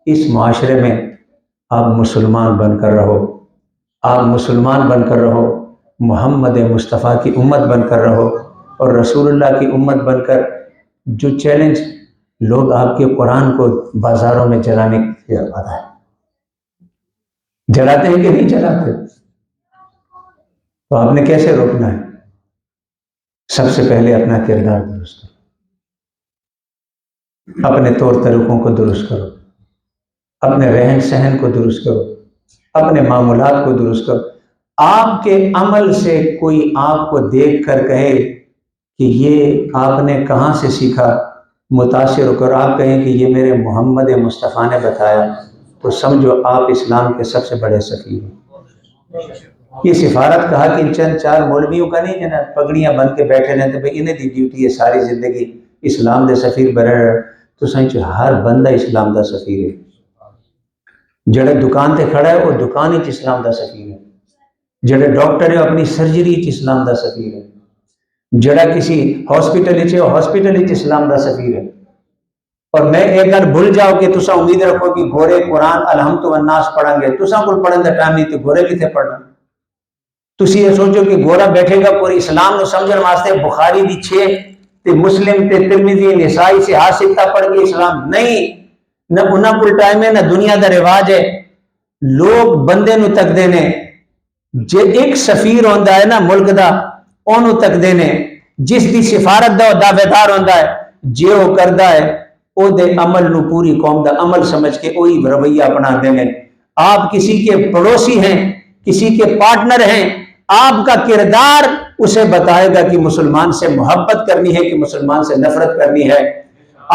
اس معاشرے میں آپ مسلمان بن کر رہو، آپ مسلمان بن کر رہو، محمد مصطفیٰ کی امت بن کر رہو، اور رسول اللہ کی امت بن کر جو چیلنج لوگ آپ کے قرآن کو بازاروں میں جلانے کی آتا ہے، جلاتے ہیں کہ نہیں جلاتے؟ تو آپ نے کیسے روکنا ہے؟ سب سے پہلے اپنا کردار درست کرو، اپنے طور طریقوں کو درست کرو، اپنے رہن سہن کو درست کرو، اپنے معاملات کو درست کرو۔ آپ کے عمل سے کوئی آپ کو دیکھ کر کہے کہ یہ آپ نے کہاں سے سیکھا، متاثر ہو کر آپ کہیں کہ یہ میرے محمد مصطفیٰ نے بتایا، تو سمجھو آپ اسلام کے سب سے بڑے سفیر ہیں۔ یہ سفارت کہا کہ چند 4 مولویوں کا نہیں جنا پگڑیاں بن کے بیٹھے رہتے بھائی انہیں دی ڈیوٹی ہے ساری زندگی اسلام دے سفیر بنے رہے، تو سمجھو ہر بندہ اسلام دا سفیر ہے، جڑے دکان تے کھڑا ہے وہ دکان ہی اسلام دا سفیر ہے، جڑے ڈاکٹر ہے اپنی سرجری اسلام دا سفیر ہے، جڑا کسی ہاسپٹل ہاسپٹل اسلام دا سفیر ہے۔ اور میں ایک گل بھول جاؤ کہ تسا امید رکھو کہ گورے قرآن الحمد والناس پڑھیں گے، تسا کو پڑھن دا ٹائم نہیں تو گورے کتنے پڑھنا؟ تسی یہ سوچو کہ گورا بیٹھے گا پوری اسلام نو سمجھن واسطے بخاری دی 6 تے مسلم تے ترمذی نسائی سے حاصل تا پڑھ کے اسلام نہیں، نہ انہاں کول ٹائم ہے، نہ دنیا دا رواج ہے۔ لوگ بندے نو تک دینے، جے ایک سفیر ہوندا ہے نا ملک دا اونوں تک دینے، جس دی سفارت دا دعوے دار ہوندا ہے، جے او کردا ہے او دے عمل نو پوری قوم دا عمل سمجھ کے وہی رویہ اپنا دینے۔ آپ کسی کے پڑوسی ہیں، کسی کے پارٹنر ہیں، آپ کا کردار اسے بتائے گا کہ مسلمان سے محبت کرنی ہے کہ مسلمان سے نفرت کرنی ہے۔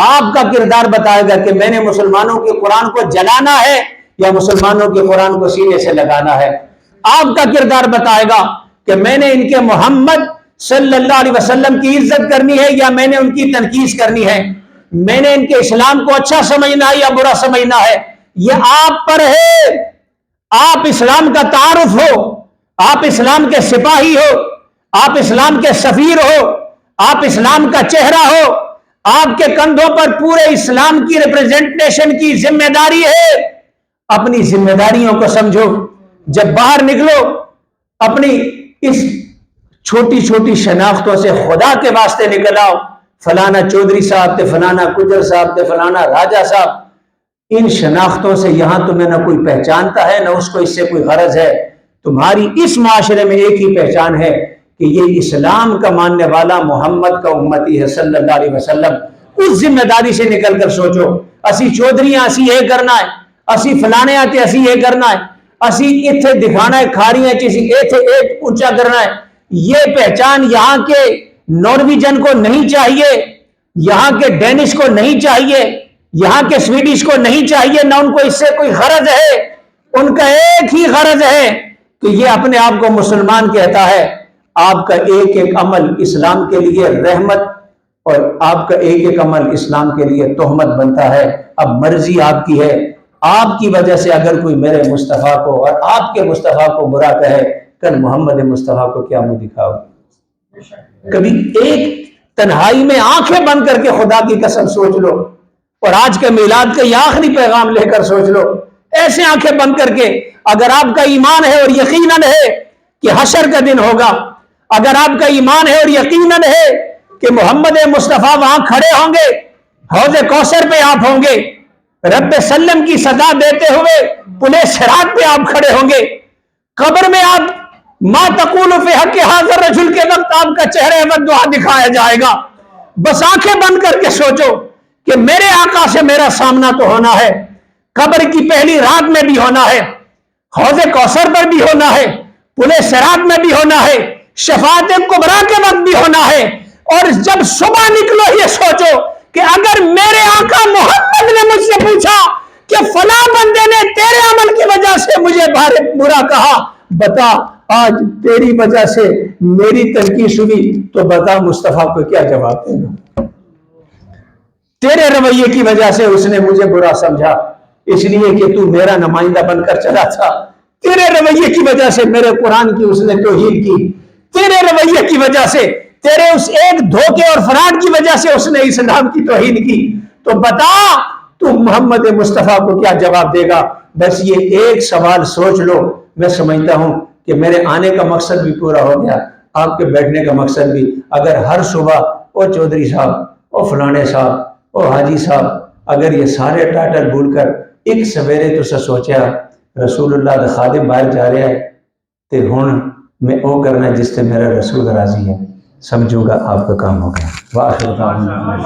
آپ کا کردار بتائے گا کہ میں نے مسلمانوں کے قرآن کو جلانا ہے یا مسلمانوں کے قرآن کو سینے سے لگانا ہے۔ آپ کا کردار بتائے گا کہ میں نے ان کے محمد صلی اللہ علیہ وسلم کی عزت کرنی ہے یا میں نے ان کی تنقید کرنی ہے، میں نے ان کے اسلام کو اچھا سمجھنا ہے یا برا سمجھنا ہے۔ یہ آپ پر ہے۔ آپ اسلام کا تعارف ہو، آپ اسلام کے سپاہی ہو، آپ اسلام کے سفیر ہو، آپ اسلام کا چہرہ ہو، آپ کے کندھوں پر پورے اسلام کی ریپرزنٹیشن کی ذمہ داری ہے۔ اپنی ذمہ داریوں کو سمجھو، جب باہر نکلو اپنی اس چھوٹی چھوٹی شناختوں سے خدا کے واسطے نکل آؤ، فلانا چودھری صاحب تے فلانا گجر صاحب تے فلانا راجہ صاحب، ان شناختوں سے یہاں تمہیں نہ کوئی پہچانتا ہے نہ اس کو اس سے کوئی غرض ہے۔ تمہاری اس معاشرے میں ایک ہی پہچان ہے کہ یہ اسلام کا ماننے والا محمد کا امتی ہے صلی اللہ علیہ وسلم۔ اس ذمہ داری سے نکل کر سوچو، اسی چودھریاں اسی یہ کرنا ہے، اسی فلانے آتے اسی یہ کرنا ہے، اسی اتھے دکھانا ہے کھاریاں چیزیں ایتھے ایک اونچا کرنا ہے۔ یہ پہچان یہاں کے نارویجن کو نہیں چاہیے، یہاں کے ڈینش کو نہیں چاہیے، یہاں کے سویڈش کو نہیں چاہیے، نہ ان کو اس سے کوئی غرض ہے۔ ان کا ایک ہی غرض ہے کہ یہ اپنے آپ کو مسلمان کہتا ہے۔ آپ کا ایک ایک عمل اسلام کے لیے رحمت اور آپ کا ایک ایک عمل اسلام کے لیے تہمت بنتا ہے۔ اب مرضی آپ کی ہے، آپ کی وجہ سے اگر کوئی میرے مصطفیٰ کو اور آپ کے مصطفیٰ کو برا کہے، کل محمد مصطفیٰ کو کیا منہ دکھاؤ؟ کبھی ایک تنہائی میں آنکھیں بند کر کے خدا کی قسم سوچ لو، اور آج کے میلاد کا یہ آخری پیغام لے کر سوچ لو، ایسے آنکھیں بند کر کے، اگر آپ کا ایمان ہے اور یقیناً ہے کہ حشر کا دن ہوگا، اگر آپ کا ایمان ہے اور یقیناً ہے کہ محمد مصطفیٰ وہاں کھڑے ہوں گے، حوض کوثر پہ آپ ہوں گے، رب سلم کی صدا دیتے ہوئے پلے صراط پہ آپ کھڑے ہوں گے، قبر میں آپ ما تقول فی حق حاضر رجل کے وقت آپ کا چہرہ دعا دکھایا جائے گا۔ بس آنکھیں بند کر کے سوچو کہ میرے آقا سے میرا سامنا تو ہونا ہے، قبر کی پہلی رات میں بھی ہونا ہے، حوض کوثر پر بھی ہونا ہے، پلے صراط میں بھی ہونا ہے، شفاعت کبریٰ کے وقت بھی ہونا ہے۔ اور جب صبح نکلو یہ سوچو کہ اگر میرے آقا محمد نے مجھ سے پوچھا کہ فلاں بندے نے تیرے عمل کی وجہ سے مجھے برا کہا، بتا آج تیری وجہ سے میری تنقید ہوئی، تو بتا مصطفیٰ کو کیا جواب دے گا؟ تیرے رویے کی وجہ سے اس نے مجھے برا سمجھا، اس لیے کہ تو میرا نمائندہ بن کر چلا تھا، تیرے رویے کی وجہ سے میرے قرآن کی اس نے توہین کی، تیرے رویے کی وجہ سے، تیرے اس ایک دھوکے اور فراڈ کی وجہ سے اس نے اسلام کی توہین کی، تو بتا تو محمد مصطفیٰ کو کیا جواب دے گا؟ بس یہ ایک سوال سوچ لو۔ میں سمجھتا ہوں کہ میرے آنے کا مقصد بھی پورا ہو گیا، آپ کے بیٹھنے کا مقصد بھی۔ اگر ہر صبح او چودھری صاحب، او فلانے صاحب، او حاجی صاحب، اگر یہ سارے ٹائٹل بھول کر ایک سویرے تو سوچیا رسول اللہ دا خادم باہر جا رہا ہے تے ہن میں او کرنا جس سے میرا رسول راضی ہے، سمجھوں گا آپ کا کام ہو گیا۔ واخر دعوانا